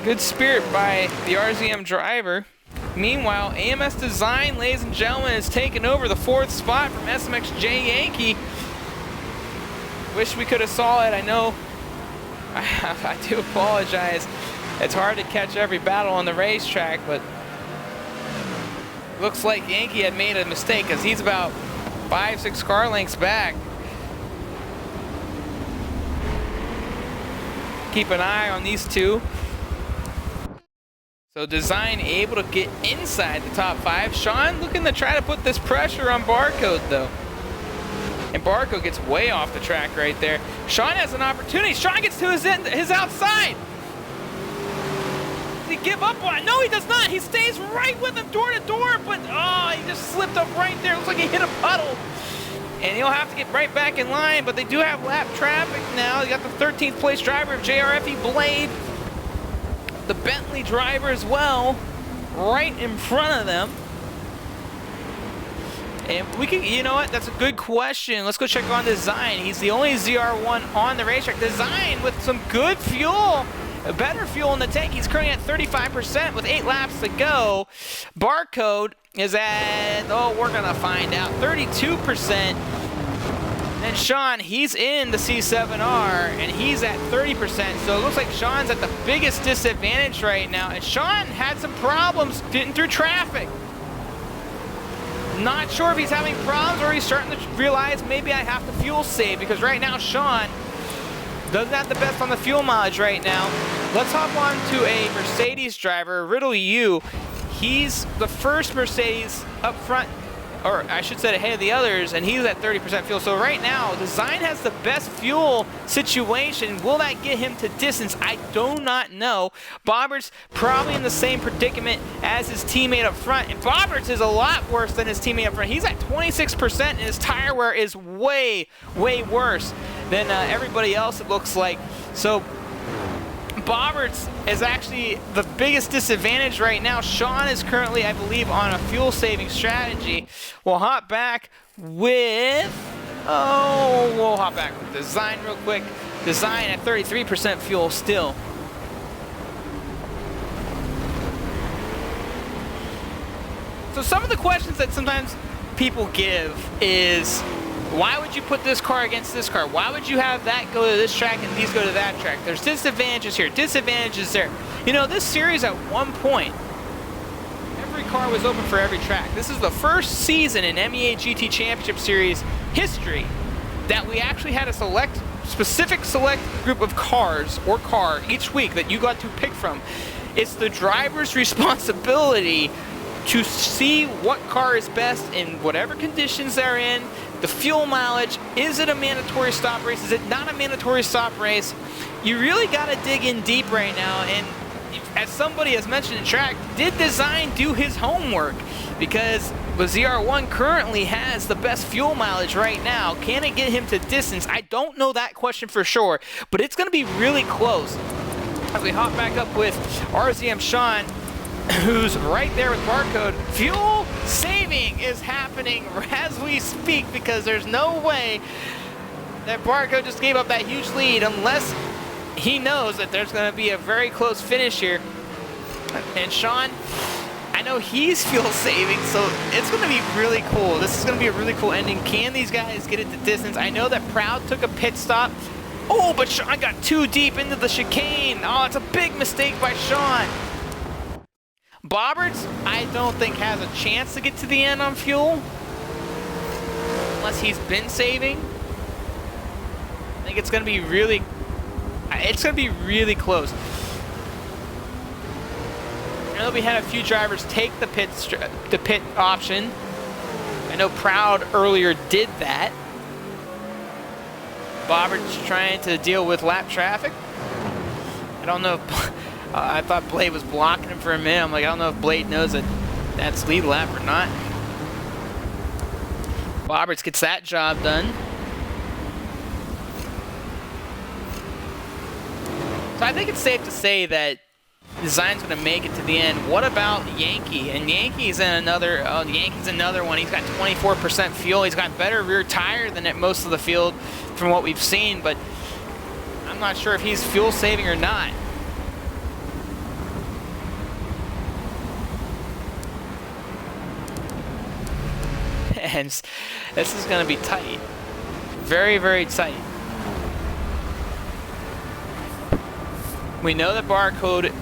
Good spirit by the RZM driver. Meanwhile, AMS Design, ladies and gentlemen, has taken over the 4th spot from SMXJ Yankee. Wish we could have saw it. I know. I do apologize. It's hard to catch every battle on the racetrack, but looks like Yankee had made a mistake, because he's about 5-6 car lengths back. Keep an eye on these two. So Design able to get inside the top 5. Sean looking to try to put this pressure on Barcode though. And Barcode gets way off the track right there. Sean has an opportunity. Sean gets to his outside. Does he give up on it? No, he does not. He stays right with him door to door, but oh, he just slipped up right there. Looks like he hit a puddle. And he'll have to get right back in line, but they do have lap traffic now. They got the 13th place driver of JRFE Blade, the Bentley driver as well, right in front of them. And we can, you know what, that's a good question. Let's go check on Design. He's the only ZR1 on the racetrack. Design with some good fuel, better fuel in the tank. He's currently at 35% with 8 laps to go. Barcode is at, oh, we're gonna find out, 32%. And Sean, he's in the C7R, and he's at 30%. So it looks like Sean's at the biggest disadvantage right now. And Sean had some problems getting through traffic. Not sure if he's having problems or he's starting to realize maybe I have to fuel save, because right now Sean doesn't have the best on the fuel mileage right now. Let's hop on to a Mercedes driver, Riddle U. He's the first Mercedes up front or I should say ahead of the others, and he's at 30% fuel. So right now, Design has the best fuel situation. Will that get him to distance? I do not know. Bobbert's probably in the same predicament as his teammate up front, and Bobbert's is a lot worse than his teammate up front. He's at 26%, and his tire wear is way, way worse than everybody else, it looks like. So Bobbert's is actually the biggest disadvantage right now. Sean is currently, I believe, on a fuel-saving strategy. We'll hop back with... we'll hop back with Design real quick. Design at 33% fuel still. So some of the questions that sometimes people give is, why would you put this car against this car? Why would you have that go to this track and these go to that track? There's disadvantages here, disadvantages there. You know, this series at one point, every car was open for every track. This is the first season in MEA GT Championship Series history that we actually had a specific select group of cars or car each week that you got to pick from. It's the driver's responsibility to see what car is best in whatever conditions they're in. The fuel mileage, is it a mandatory stop race? Is it not a mandatory stop race? You really got to dig in deep right now, and as somebody has mentioned in track, did Design do his homework? Because the ZR1 currently has the best fuel mileage right now. Can it get him to distance? I don't know that question for sure, but it's going to be really close. As we hop back up with RZM Sean, who's right there with Barcode. Fuel saving is happening as we speak, because there's no way that Barcode just gave up that huge lead unless he knows that there's going to be a very close finish here. And Sean, I know he's fuel saving, so it's going to be really cool. This is going to be a really cool ending. Can these guys get it to distance? I know that Proud took a pit stop. Oh, but Sean got too deep into the chicane. Oh, it's a big mistake by Sean. Bobbert's, I don't think, has a chance to get to the end on fuel unless he's been saving. I think it's going to be really close. I know we had a few drivers take the pit option. I know Proud earlier did that. Bobbert's trying to deal with lap traffic. I don't know if I thought Blade was blocking him for a minute. I'm like, I don't know if Blade knows that that's lead lap or not. Bobbert's gets that job done. So I think it's safe to say that Design's going to make it to the end. What about Yankee? And Yankee's in another. Yankee's another one. He's got 24% fuel. He's got better rear tire than at most of the field, from what we've seen. But I'm not sure if he's fuel saving or not. And this is going to be tight. Very, very tight. We know that Barcode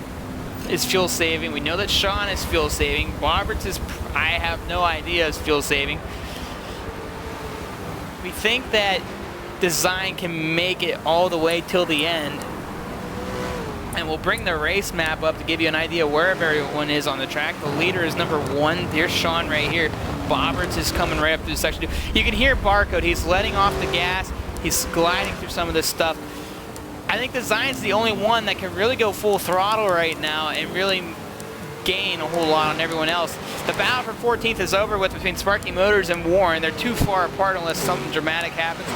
is fuel saving. We know that Sean is fuel saving. Bobbert's is, I have no idea, is fuel saving. We think that Design can make it all the way till the end. And we'll bring the race map up to give you an idea where everyone is on the track. The leader is number 1. Here's Sean right here. Bobbert's is coming right up through section 2. You can hear Barcode. He's letting off the gas. He's gliding through some of this stuff. I think Design's the only one that can really go full throttle right now and really gain a whole lot on everyone else. The battle for 14th is over with between Sparky Motors and Warren. They're too far apart unless something dramatic happens.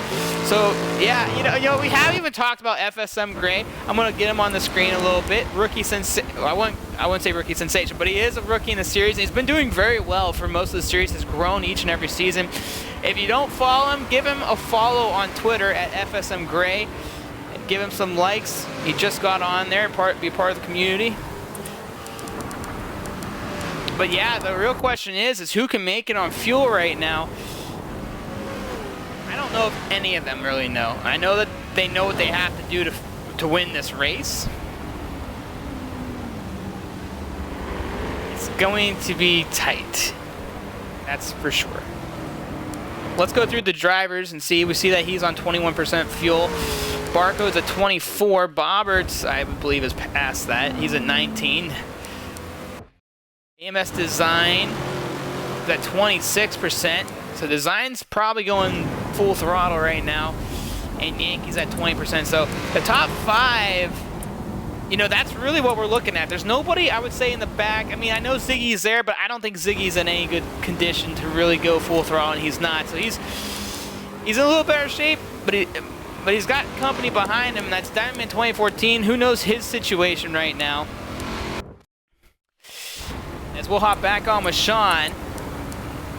So yeah, you know, we haven't even talked about FSM Gray. I'm gonna get him on the screen a little bit. Rookie sensation. I wouldn't say rookie sensation, but he is a rookie in the series, and he's been doing very well for most of the series. Has grown each and every season. If you don't follow him, give him a follow on Twitter at FSM Gray. Give him some likes. He just got on there, be part of the community. But yeah, the real question is who can make it on fuel right now? I don't know if any of them really know. I know that they know what they have to do to win this race. It's going to be tight. That's for sure. Let's go through the drivers and see. We see that he's on 21% fuel. Barcode's at 24. Bobbert's, I believe, is past that. He's at 19. AMS Design at 26%. So Design's probably going full throttle right now, and Yankee's at 20%. So the top 5, you know, that's really what we're looking at. There's nobody, I would say, in the back. I mean, I know Ziggy's there, but I don't think Ziggy's in any good condition to really go full throttle, and he's not. So he's in a little better shape, but he's got company behind him, and that's Diamond 2014. Who knows his situation right now? As we'll hop back on with Sean.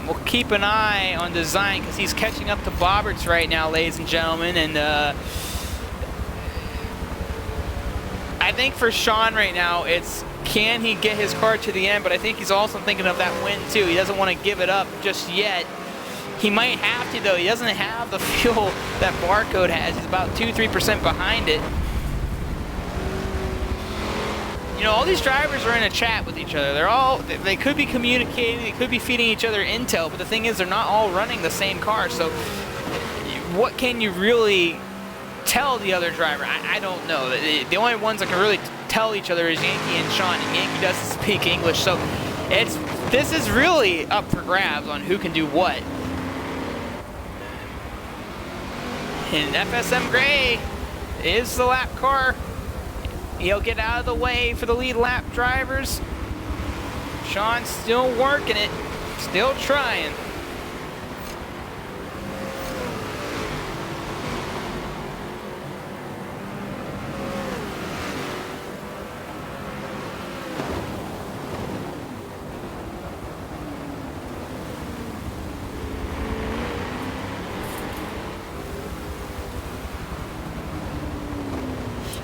We'll keep an eye on Design because he's catching up to Bobberts right now, ladies and gentlemen. And I think for Sean right now, it's can he get his car to the end? But I think he's also thinking of that win too. He doesn't want to give it up just yet. He might have to though. He doesn't have the fuel that Barcode has. He's about 2-3% behind it. You know, all these drivers are in a chat with each other. They could be communicating, they could be feeding each other intel, but the thing is they're not all running the same car. So what can you really tell the other driver? I don't know. The only ones that can really tell each other is Yankee and Sean, and Yankee doesn't speak English. So this is really up for grabs on who can do what. And FSM Gray is the lap car. He'll get out of the way for the lead lap drivers. Sean's still working it, still trying.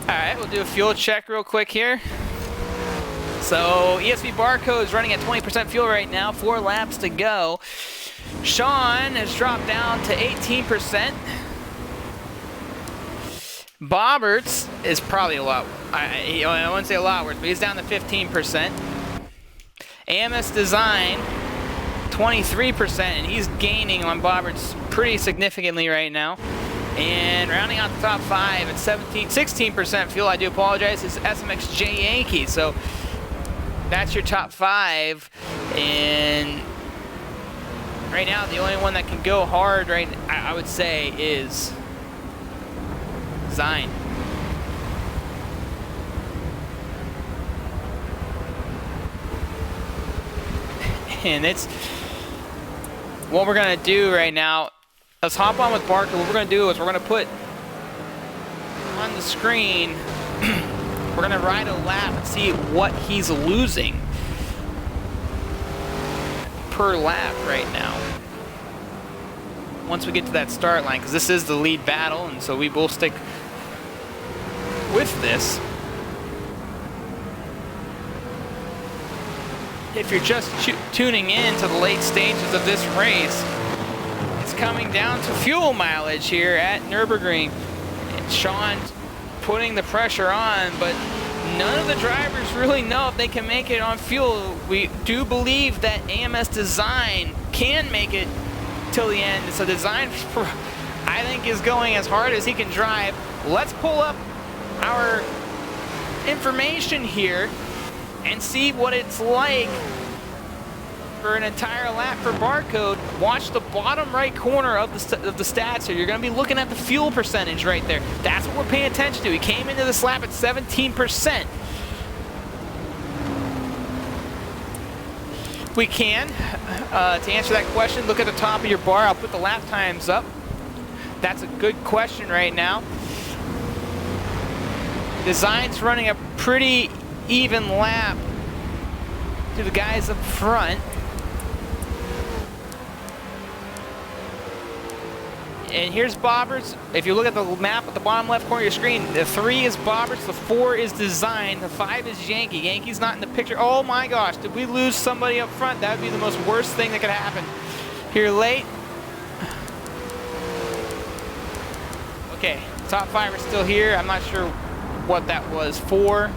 Alright, we'll do a fuel check real quick here. So ESP Barcode is running at 20% fuel right now, 4 laps to go. Sean has dropped down to 18%. Bobberts is probably a lot, I wouldn't say a lot worse, but he's down to 15%. AMS Design, 23%, and he's gaining on Bobberts pretty significantly right now. And rounding out the top 5 at 16% fuel, I do apologize, is SMXJ Yankee. So that's your top 5. And right now, the only one that can go hard, right, I would say, is Zine. And it's what we're going to do right now. Let's hop on with Barker. What we're going to do is we're going to put on the screen, we're going to ride a lap and see what he's losing per lap right now. Once we get to that start line, because this is the lead battle, and so we will stick with this. If you're just tuning in to the late stages of this race, coming down to fuel mileage here at Nürburgring. And Sean's putting the pressure on, but none of the drivers really know if they can make it on fuel. We do believe that AMS Design can make it till the end. So Design, I think, is going as hard as he can drive. Let's pull up our information here and see what it's like for an entire lap for Barcode. Watch the bottom right corner of the stats here. You're going to be looking at the fuel percentage right there. That's what we're paying attention to. He came into this lap at 17%. We can, to answer that question, look at the top of your bar. I'll put the lap times up. That's a good question right now. Design's running a pretty even lap to the guys up front. And here's Bobberts. If you look at the map at the bottom left corner of your screen, the 3 is Bobberts, the 4 is Design, the 5 is Yankee. Yankee's not in the picture. Oh my gosh, did we lose somebody up front? That would be the most worst thing that could happen here late. Okay, top 5 are still here. I'm not sure what that was for.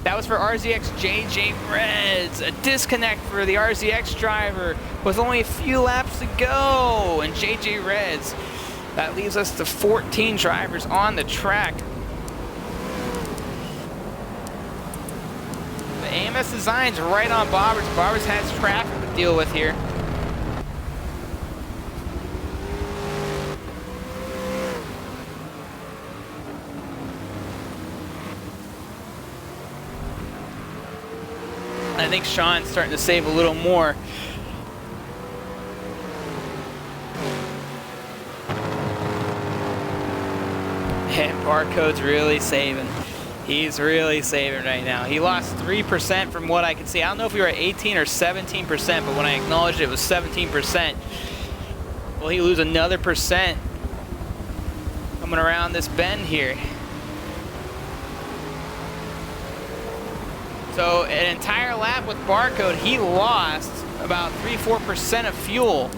That was for RZX JJ Reds. A disconnect for the RZX driver with only a few laps to go. And JJ Reds, that leaves us to 14 drivers on the track. The AMS Design's right on Bobberts. Bobberts has traffic, but deal with here. I think Sean's starting to save a little more. And Barcode's really saving. He's really saving right now. He lost 3% from what I can see. I don't know if we were at 18 or 17%, but when I acknowledged it was 17%. Will he lose another percent coming around this bend here? So an entire lap with Barcode, he lost about 3-4% of fuel.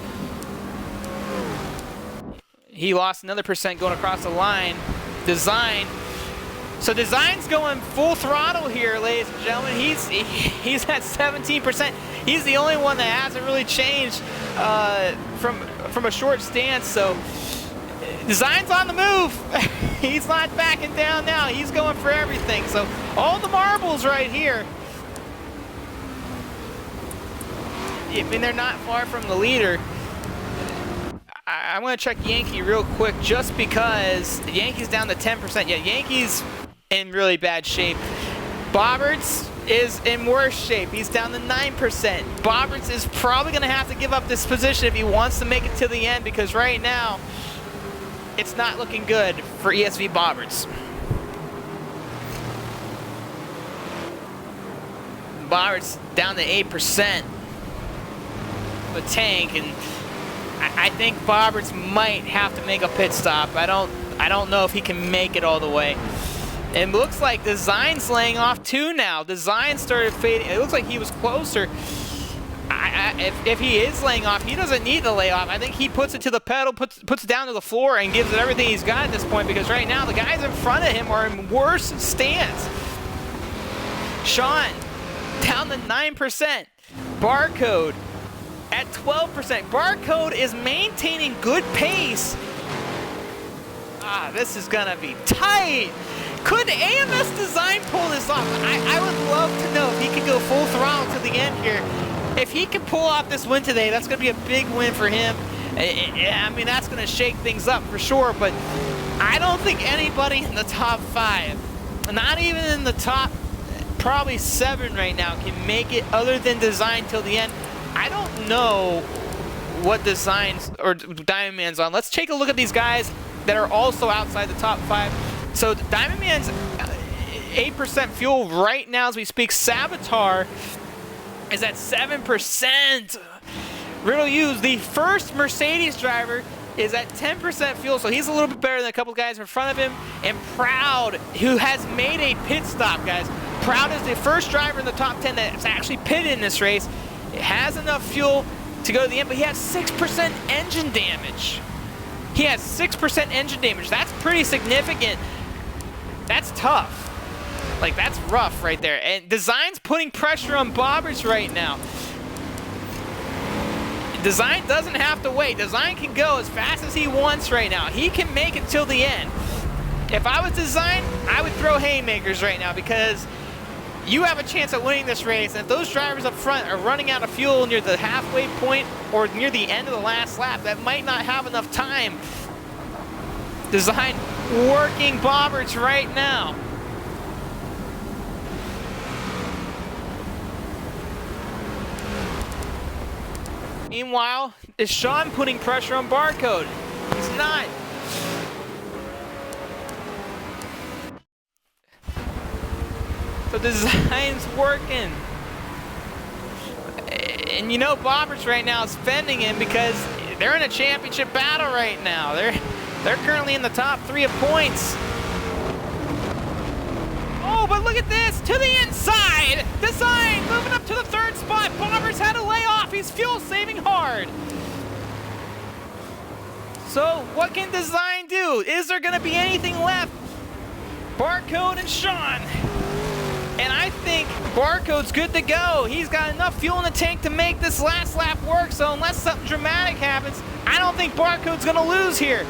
He lost another percent going across the line. Design. So Design's going full throttle here, ladies and gentlemen. He's at 17%. He's the only one that hasn't really changed from a short stance. So Design's on the move. He's not backing down now. He's going for everything. So all the marbles right here. I mean, they're not far from the leader. I'm going to check Yankee real quick just because Yankee's down to 10%. Yeah, Yankee's in really bad shape. Bobberts is in worse shape. He's down to 9%. Bobberts is probably going to have to give up this position if he wants to make it to the end, because right now it's not looking good for ESV Bobberts. Bobberts down to 8%. The tank, and I think Bobberts might have to make a pit stop. I don't know if he can make it all the way. It looks like Design's laying off too now. Design started fading. It looks like he was closer. If he is laying off, he doesn't need to lay off. I think he puts it to the pedal, puts it down to the floor, and gives it everything he's got at this point, because right now the guys in front of him are in worse stance. Sean down to 9%. Barcode at 12%. Barcode is maintaining good pace. This is gonna be tight. Could AMS Design pull this off? I would love to know if he can go full throttle to the end here. If he can pull off this win today, that's gonna be a big win for him. I mean, that's gonna shake things up for sure, but I don't think anybody in the top 5, not even in the top probably 7 right now, can make it other than Design till the end. I don't know what Designs or Diamond Man's on. Let's take a look at these guys that are also outside the top 5. So Diamond Man's 8% fuel right now as we speak. Saboteur is at 7%. Riddle Hughes, the first Mercedes driver, is at 10% fuel, so he's a little bit better than a couple guys in front of him. And Proud, who has made a pit stop, guys. Proud is the first driver in the top 10 that's actually pitted in this race. It has enough fuel to go to the end, but he has 6% engine damage. He has 6% engine damage. That's pretty significant. That's tough. Like, that's rough right there. And Design's putting pressure on Bobberts right now. Design doesn't have to wait. Design can go as fast as he wants right now. He can make it till the end. If I was Design, I would throw haymakers right now, because you have a chance at winning this race. And if those drivers up front are running out of fuel near the halfway point or near the end of the last lap, that might not have enough time. Design working Bobberts right now. Meanwhile, is Sean putting pressure on Barcode? He's not. So Design's working. And you know Bobberts right now is fending him because they're in a championship battle right now. They're currently in the top 3 of points. Oh, but look at this, to the inside. Design moving up to the 3rd spot. Bobberts had to lay off. He's fuel saving hard. So what can Design do? Is there gonna be anything left? Barcode and Sean. And I think Barcode's good to go. He's got enough fuel in the tank to make this last lap work, so unless something dramatic happens, I don't think Barcode's gonna lose here.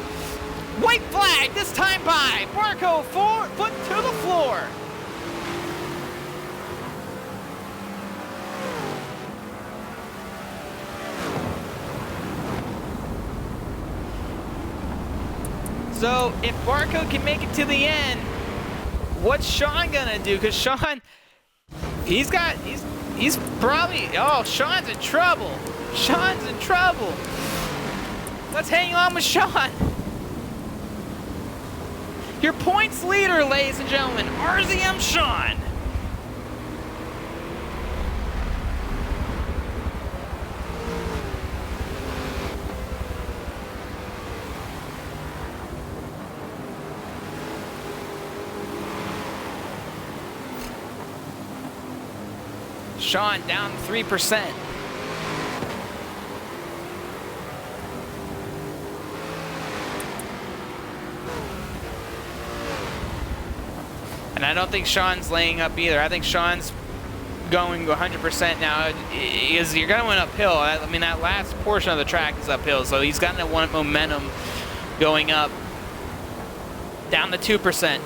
White flag, this time by. Barcode, foot to the floor. So if Barcode can make it to the end, what's Sean gonna do? Because Sean, he's probably, oh, Sean's in trouble. Sean's in trouble. Let's hang on with Sean. Your points leader, ladies and gentlemen, RZM Sean. Sean down 3%. And I don't think Sean's laying up either. I think Sean's going 100% now. You're going to win uphill. I mean, that last portion of the track is uphill, so he's got that one momentum going up. Down to 2%.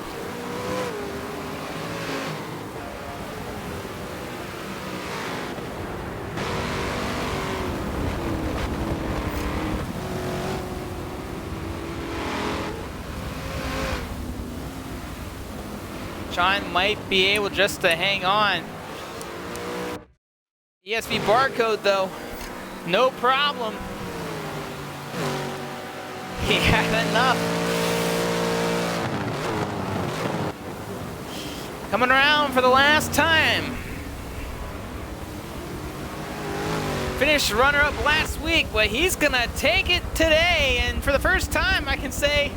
Sean might be able just to hang on. ESV Barcode though, no problem. He had enough. Coming around for the last time. Finished runner-up last week, but he's gonna take it today, and for the first time I can say,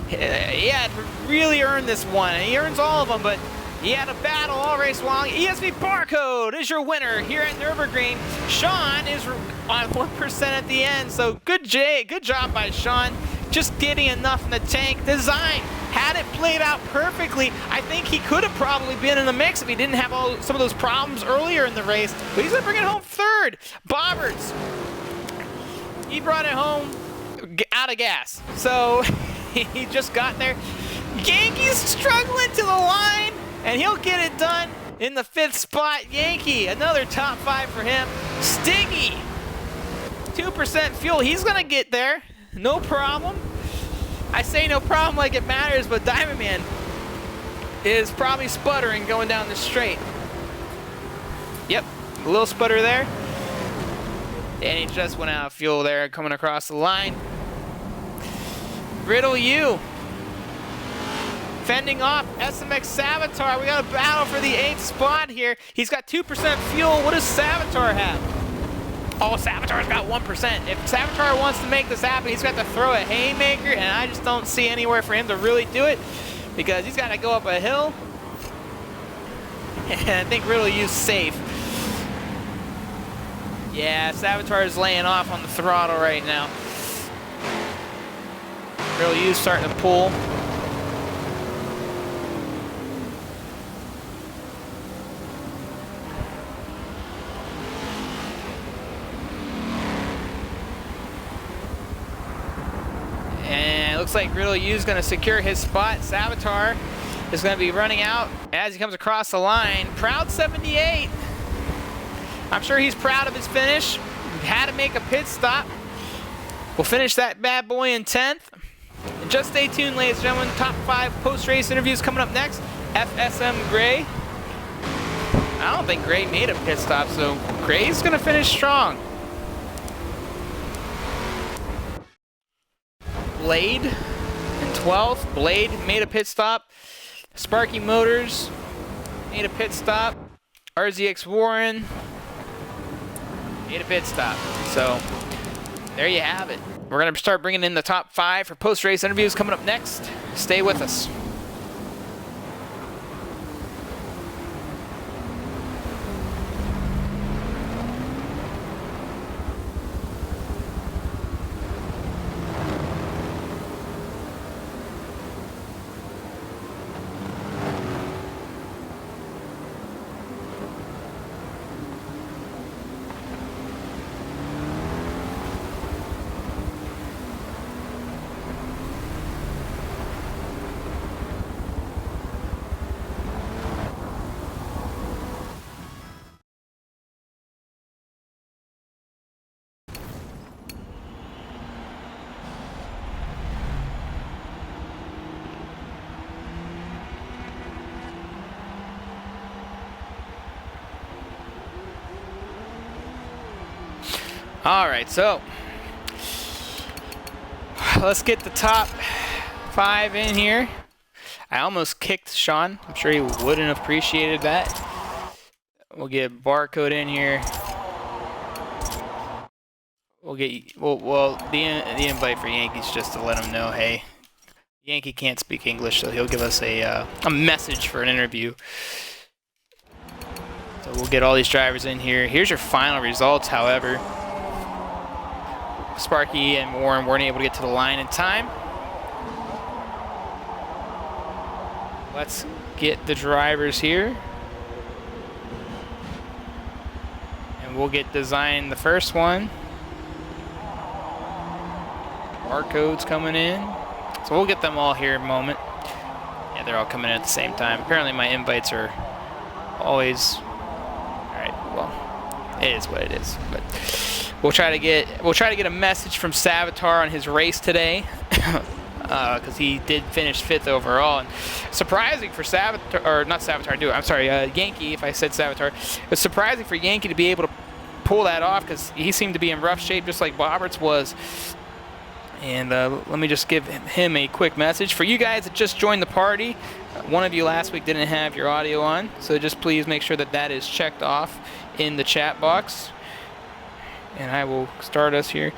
yeah, really earned this one. And he earns all of them, but he had a battle all race long. ESV Barcode is your winner here at Nürburgring. Sean is on 1% at the end, so good job by Sean. Just getting enough in the tank. Design had it played out perfectly. I think he could have probably been in the mix if he didn't have some of those problems earlier in the race, but he's gonna bring it home third. Bobberts, he brought it home out of gas. So he just got there. Yankee's struggling to the line, and he'll get it done in the 5th spot. Yankee, another top 5 for him. Stiggy, 2% fuel. He's gonna get there, no problem. I say no problem like it matters, but Diamond Man is probably sputtering going down the straight. Yep, a little sputter there. And he just went out of fuel there coming across the line. Riddle U fending off SMX Savitar. We got a battle for the 8th spot here. He's got 2% fuel. What does Savitar have? Oh, Savitar's got 1%. If Savitar wants to make this happen, he's got to throw a haymaker, and I just don't see anywhere for him to really do it because he's got to go up a hill. And I think Riddle U's safe. Yeah, Savitar is laying off on the throttle right now. Riddle U's starting to pull. And it looks like Riddle U's going to secure his spot. Savitar is going to be running out as he comes across the line. Proud 78. I'm sure he's proud of his finish. He had to make a pit stop. We'll finish that bad boy in 10th. And just stay tuned, ladies and gentlemen. Top 5 post-race interviews coming up next. FSM Gray. I don't think Gray made a pit stop, so Gray's going to finish strong. Blade in 12th. Blade made a pit stop. Sparky Motors made a pit stop. RZX Warren made a pit stop. So there you have it. We're going to start bringing in the top 5 for post-race interviews coming up next. Stay with us. All right, so let's get the top 5 in here. I almost kicked Sean. I'm sure he wouldn't have appreciated that. We'll get barcode in here. We'll get the invite for Yankees just to let him know, hey, Yankee can't speak English, so he'll give us a message for an interview. So we'll get all these drivers in here. Here's your final results, however. Sparky and Warren weren't able to get to the line in time. Let's get the drivers here. And we'll get design the first one. Barcodes coming in. So we'll get them all here in a moment. Yeah, they're all coming in at the same time. Apparently my invites are always... Alright, well, it is what it is. But we'll try to get a message from Savitar on his race today. Because he did finish 5th overall. And surprising for Savitar, or not Savitar, I'm sorry, Yankee, if I said Savitar. It was surprising for Yankee to be able to pull that off because he seemed to be in rough shape just like Bobberts was. And let me just give him a quick message. For you guys that just joined the party, one of you last week didn't have your audio on, so just please make sure that that is checked off in the chat box. And I will start us here.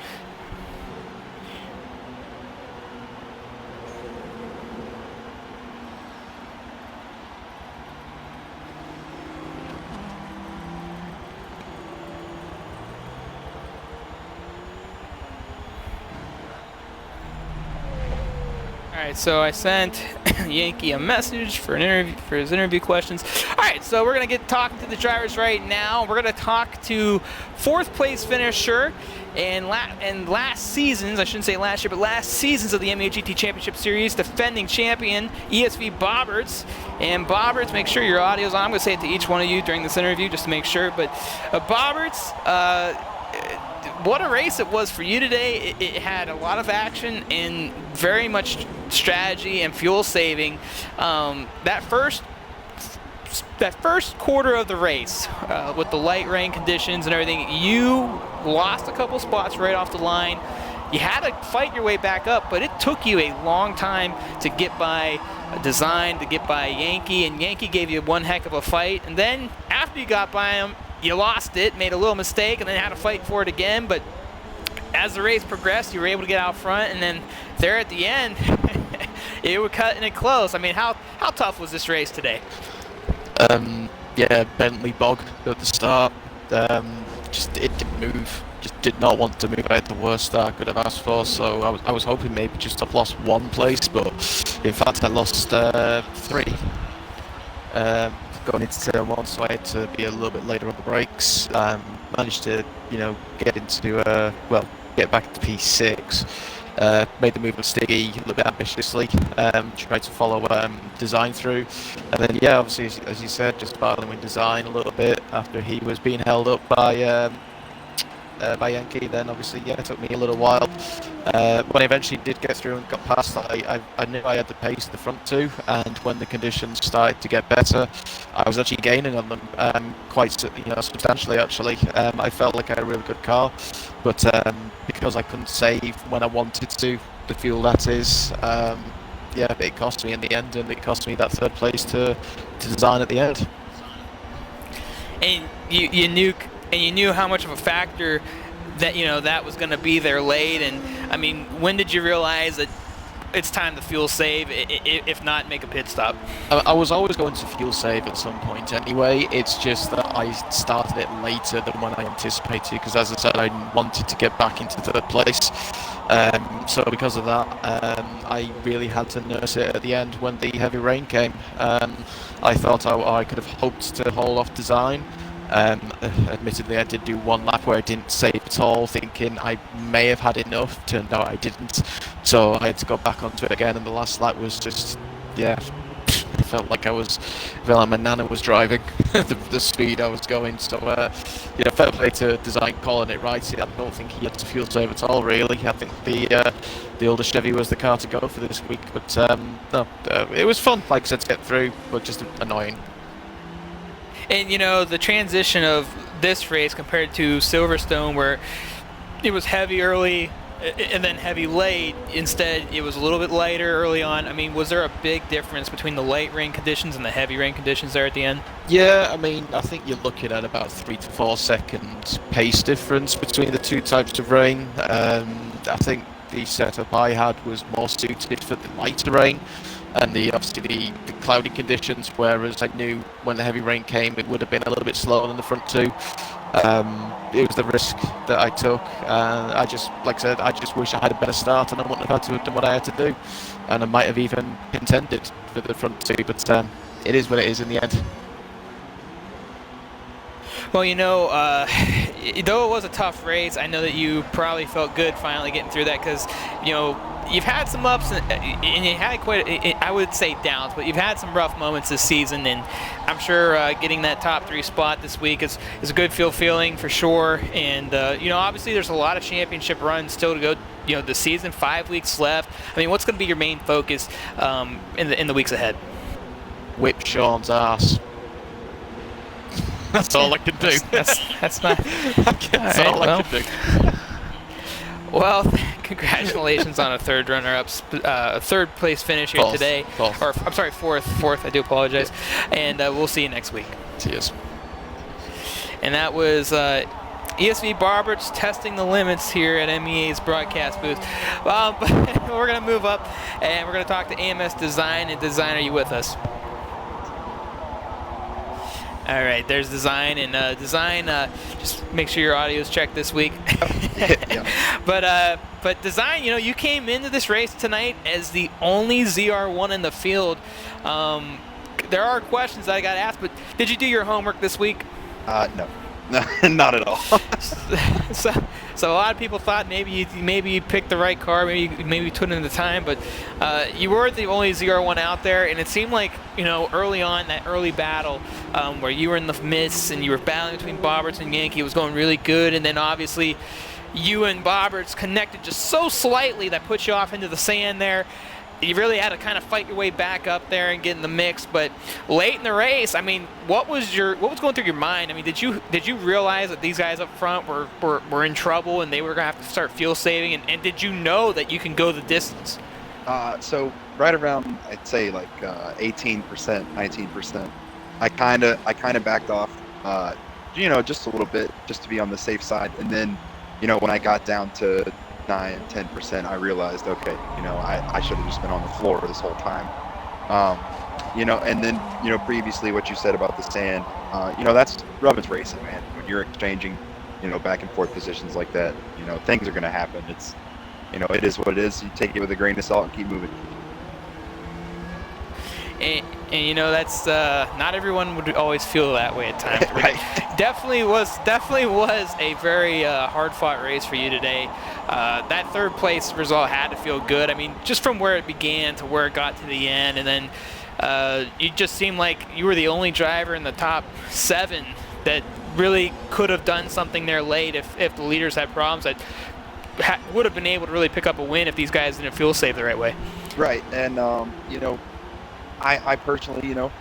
Alright, so I sent Yankee a message for an interview, for his interview questions. Alright, so we're going to get talking to the drivers right now. We're going to talk to 4th place finisher and last season's, I shouldn't say last year, but last seasons of the MEA GT Championship Series, defending champion ESV Bobberts. And Bobberts, make sure your audio's on. I'm going to say it to each one of you during this interview just to make sure. But Bobberts, what a race it was for you today. It had a lot of action and very much strategy and fuel saving. That first quarter of the race, with the light rain conditions and everything, you lost a couple spots right off the line. You had to fight your way back up, but it took you a long time to get by Design, to get by Yankee, and Yankee gave you one heck of a fight. And then after you got by him, you lost it, made a little mistake, and then had to fight for it again. But as the race progressed, you were able to get out front, and then there at the end, you were cutting it close. I mean, how tough was this race today? Yeah, Bentley bog at the start. Just it didn't move. Just did not want to move. I had the worst start I could have asked for. So I was hoping maybe just I've lost 1 place, but in fact I lost 3. Going into turn 1, so I had to be a little bit later on the brakes. Managed to, get into get back to P6. Made the move with Stiggy a little bit ambitiously. Tried to follow Design through, and then obviously as you said, just battling with Design a little bit after he was being held up by Yankee. Then obviously it took me a little while. When I eventually did get through and got past, I knew I had the pace of the front 2, and when the conditions started to get better, I was actually gaining on them quite substantially actually. I felt like I had a really good car, but because I couldn't save when I wanted to, the fuel that is, it cost me in the end, and it cost me that 3rd place to Design at the end. And you knew how much of a factor that that was going to be there late. And I mean, when did you realize that it's time to fuel save, if not make a pit stop? I was always going to fuel save at some point anyway. It's just that I started it later than when I anticipated, because as I said, I wanted to get back into 3rd place. So because of that, I really had to nurse it at the end when the heavy rain came. I thought I could have hoped to hold off Design. Admittedly, I did do 1 lap where I didn't save at all, thinking I may have had enough. Turned out I didn't, so I had to go back onto it again, and the last lap was just, I felt like my nana was driving the speed I was going. So, fair play to Design calling it right. I don't think he had to fuel save at all, really. I think the older Chevy was the car to go for this week, but no, it was fun, like I said, to get through, but just annoying. And the transition of this race compared to Silverstone, where it was heavy early and then heavy late. Instead, it was a little bit lighter early on. I mean, was there a big difference between the light rain conditions and the heavy rain conditions there at the end? Yeah, I mean, I think you're looking at about 3 to 4 second pace difference between the two types of rain. I think the setup I had was more suited for the lighter rain and obviously the cloudy conditions, whereas I knew when the heavy rain came it would have been a little bit slower than the front two. It was the risk that I took. I just, like I said, I just wish I had a better start and I wouldn't have had to have done what I had to do. And I might have even contended for the front two, but it is what it is in the end. Well, though it was a tough race, I know that you probably felt good finally getting through that because, you've had some ups and you had I would say downs, but you've had some rough moments this season, and I'm sure getting that top 3 spot this week is a good feeling for sure. And, obviously there's a lot of championship runs still to go, the season, 5 weeks left. I mean, what's going to be your main focus in the weeks ahead? Whip Sean's ass. That's all I can do. That's not. That's all I can do. Well, congratulations on a third a third place finish here today. Or I'm sorry, fourth. I do apologize. And we'll see you next week. Cheers. And that was ESV Barberts testing the limits here at MEA's broadcast booth. Well, we're gonna move up and we're gonna talk to AMS Design. And Design, are you with us? All right, there's Design, and Design, just make sure your audio is checked this week. Yeah. But Design, you came into this race tonight as the only ZR1 in the field. There are questions that I got asked, but did you do your homework this week? No. Not at all. So a lot of people thought maybe you picked the right car, maybe you put in the time, but you were the only ZR1 out there, and it seemed like early on, that early battle where you were in the midst and you were battling between Bobberts and Yankee, it was going really good, and then obviously you and Bobberts connected just so slightly that put you off into the sand there. You really had to kind of fight your way back up there and get in the mix. But late in the race, I mean, what was going through your mind? I mean, did you realize that these guys up front were in trouble and they were gonna have to start fuel saving? And did you know that you can go the distance? So right around, I'd say like 18%, 19%. I kind of backed off, just a little bit, just to be on the safe side. And then, when I got down to 9-10%, I realized, okay, I should have just been on the floor this whole time. And then, previously what you said about the sand, that's Rubbin's racing, man. When you're exchanging, back and forth positions like that, things are going to happen. It's, it is what it is. You take it with a grain of salt and keep moving. And that's not everyone would always feel that way at times. Right. Definitely was a very hard-fought race for you today. That third place result had to feel good. I mean, just from where it began to where it got to the end, and then you just seemed like you were the only driver in the top 7 that really could have done something there late if the leaders had problems that would have been able to really pick up a win if these guys didn't fuel save the right way. Right, and I personally, you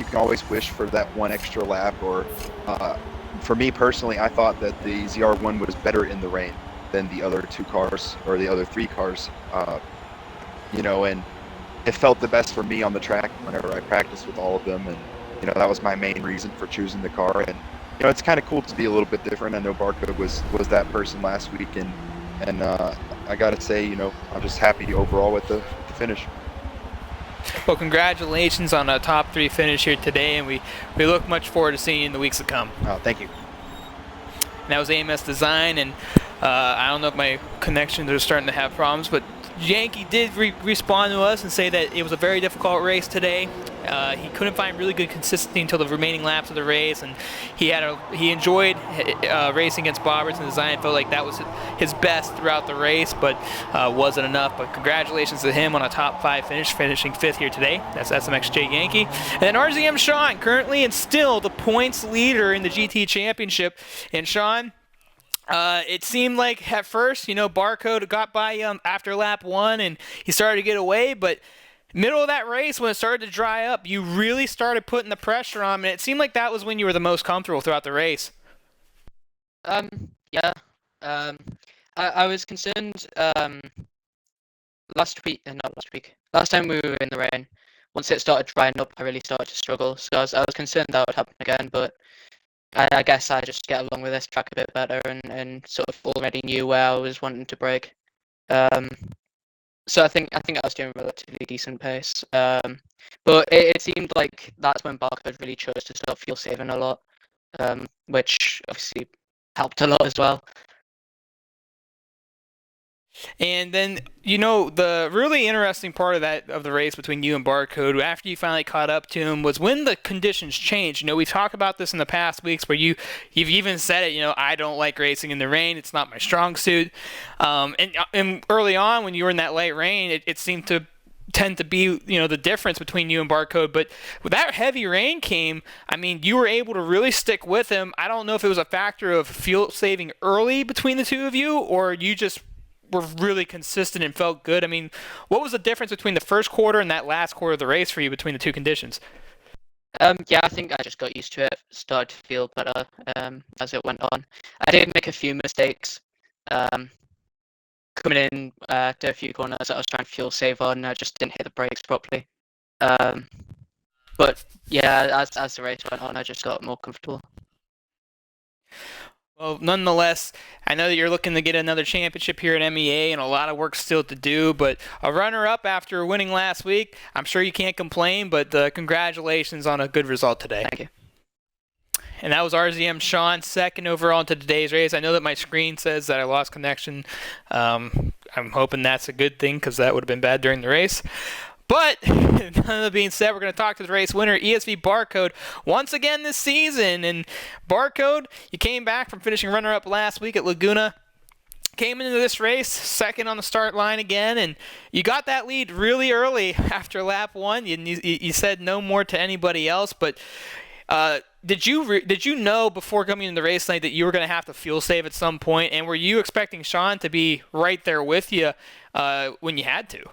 can always wish for that one extra lap, or for me personally, I thought that the ZR1 was better in the rain than the other 2 cars or the other 3 cars, and it felt the best for me on the track whenever I practiced with all of them, and that was my main reason for choosing the car. And it's kind of cool to be a little bit different. I know Barcode was that person last week, and I gotta say, I'm just happy overall with the finish. Well, congratulations on a top 3 finish here today, and we look much forward to seeing you in the weeks to come. Oh, thank you. And that was AMS Design, and I don't know if my connections are starting to have problems, but Yankee did respond to us and say that it was a very difficult race today. He couldn't find really good consistency until the remaining laps of the race, and he enjoyed racing against Bobberts, and Design felt like that was his best throughout the race, but wasn't enough. But congratulations to him on a top 5 finish, finishing 5th here today. That's SMXJ Yankee. And then RZM Sean, currently and still the points leader in the GT Championship. And Sean, it seemed like at first, Barcode got by after lap 1 and he started to get away, but middle of that race, when it started to dry up, you really started putting the pressure on him, and it seemed like that was when you were the most comfortable throughout the race. Yeah. I was concerned last time we were in the rain. Once it started drying up, I really started to struggle. So I was concerned that would happen again, but I guess I just get along with this track a bit better and sort of already knew where I was wanting to break. So I think I was doing a relatively decent pace. But it seemed like that's when Barcode really chose to start fuel saving a lot, which obviously helped a lot as well. And then, the really interesting part of the race between you and Barcode, after you finally caught up to him, was when the conditions changed. We talked about this in the past weeks where you've even said it, I don't like racing in the rain. It's not my strong suit. And early on when you were in that light rain, it seemed to tend to be, the difference between you and Barcode. But when that heavy rain came, you were able to really stick with him. I don't know if it was a factor of fuel saving early between the two of you, or you just were really consistent and felt good. What was the difference between the first quarter and that last quarter of the race for you between the two conditions? Yeah, I think I just got used to it, started to feel better as it went on. I did make a few mistakes coming in to a few corners that I was trying to fuel save on. I just didn't hit the brakes properly. But yeah, as the race went on, I just got more comfortable. Well, nonetheless, I know that you're looking to get another championship here at MEA and a lot of work still to do, but a runner-up after winning last week, I'm sure you can't complain, but congratulations on a good result today. Thank you. And that was RZM Sean, second overall into today's race. I know that my screen says that I lost connection. I'm hoping that's a good thing because that would have been bad during the race. But, none of that being said, we're going to talk to the race winner, ESV Barcode, once again this season. And Barcode, you came back from finishing runner-up last week at Laguna. Came into this race second on the start line again, and you got that lead really early after lap one. You said no more to anybody else, but did you know before coming into the race night that you were going to have to fuel save at some point, and were you expecting Sean to be right there with you when you had to?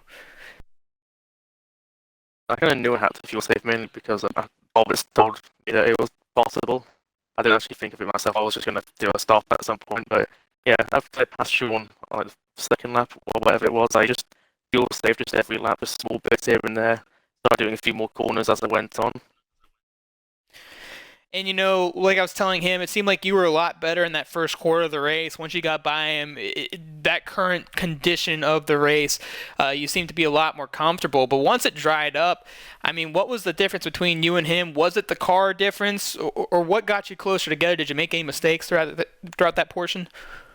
I kind of knew I had to fuel save mainly because Bob was told me that it was possible. I didn't actually think of it myself. I was just going to do a stop at some point. But yeah, after I passed Sean on like the second lap or whatever it was, I just fuel saved just every lap, just small bits here and there. Started doing a few more corners as I went on. And like I was telling him, it seemed like you were a lot better in that first quarter of the race. Once you got by him, that current condition of the race, you seemed to be a lot more comfortable. But once it dried up, what was the difference between you and him? Was it the car difference, or what got you closer together? Did you make any mistakes throughout that portion?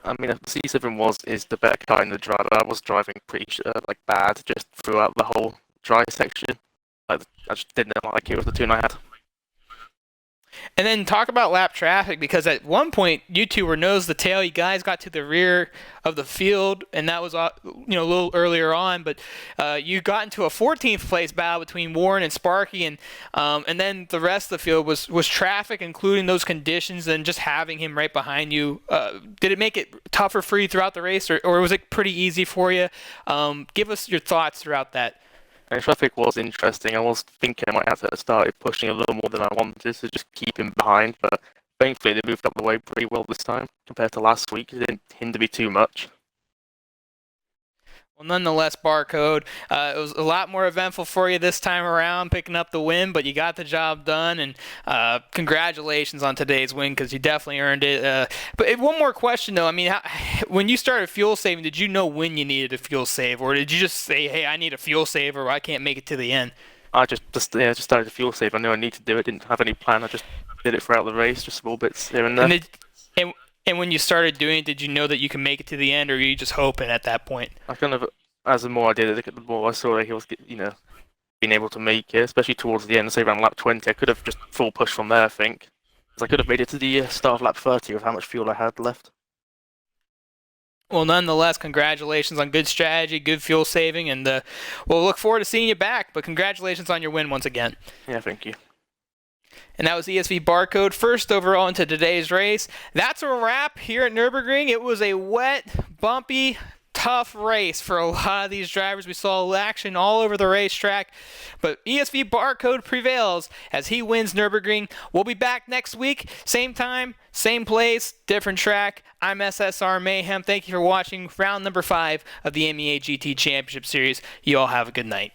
The C7 is the better car in the drive. I was driving pretty bad just throughout the whole dry section. I just didn't like it with the tune I had. And then talk about lap traffic, because at one point you two were nose to tail. You guys got to the rear of the field, and that was a little earlier on. But you got into a 14th place battle between Warren and Sparky, and then the rest of the field was traffic, including those conditions, and just having him right behind you. Did it make it tougher for you throughout the race, or was it pretty easy for you? Give us your thoughts throughout that. Traffic was interesting. I was thinking I might have to start pushing a little more than I wanted to just keep him behind, but thankfully they moved up the way pretty well this time compared to last week. It didn't hinder me too much. Well, nonetheless, Barcode, it was a lot more eventful for you this time around, picking up the win, but you got the job done, and congratulations on today's win, because you definitely earned it. But one more question, though. When you started fuel saving, did you know when you needed a fuel save, or did you just say, hey, I need a fuel save, or I can't make it to the end? I just started to fuel save. I knew I needed to do it. Didn't have any plan. I just did it throughout the race, just small bits here and there. And when you started doing it, did you know that you can make it to the end, or were you just hoping at that point? I kind of, as the more I did it, the more I saw that he was, being able to make it, especially towards the end, say around lap 20. I could have just full push from there, I think. Because I could have made it to the start of lap 30 with how much fuel I had left. Well, nonetheless, congratulations on good strategy, good fuel saving, and we'll look forward to seeing you back. But congratulations on your win once again. Yeah, thank you. And that was ESV Barcode, first overall into today's race. That's a wrap here at Nürburgring. It was a wet, bumpy, tough race for a lot of these drivers. We saw action all over the racetrack, but ESV Barcode prevails as he wins Nürburgring. We'll be back next week, same time, same place, different track. I'm SSR Mayhem. Thank you for watching round number 5 of the MEA GT Championship Series. You all have a good night.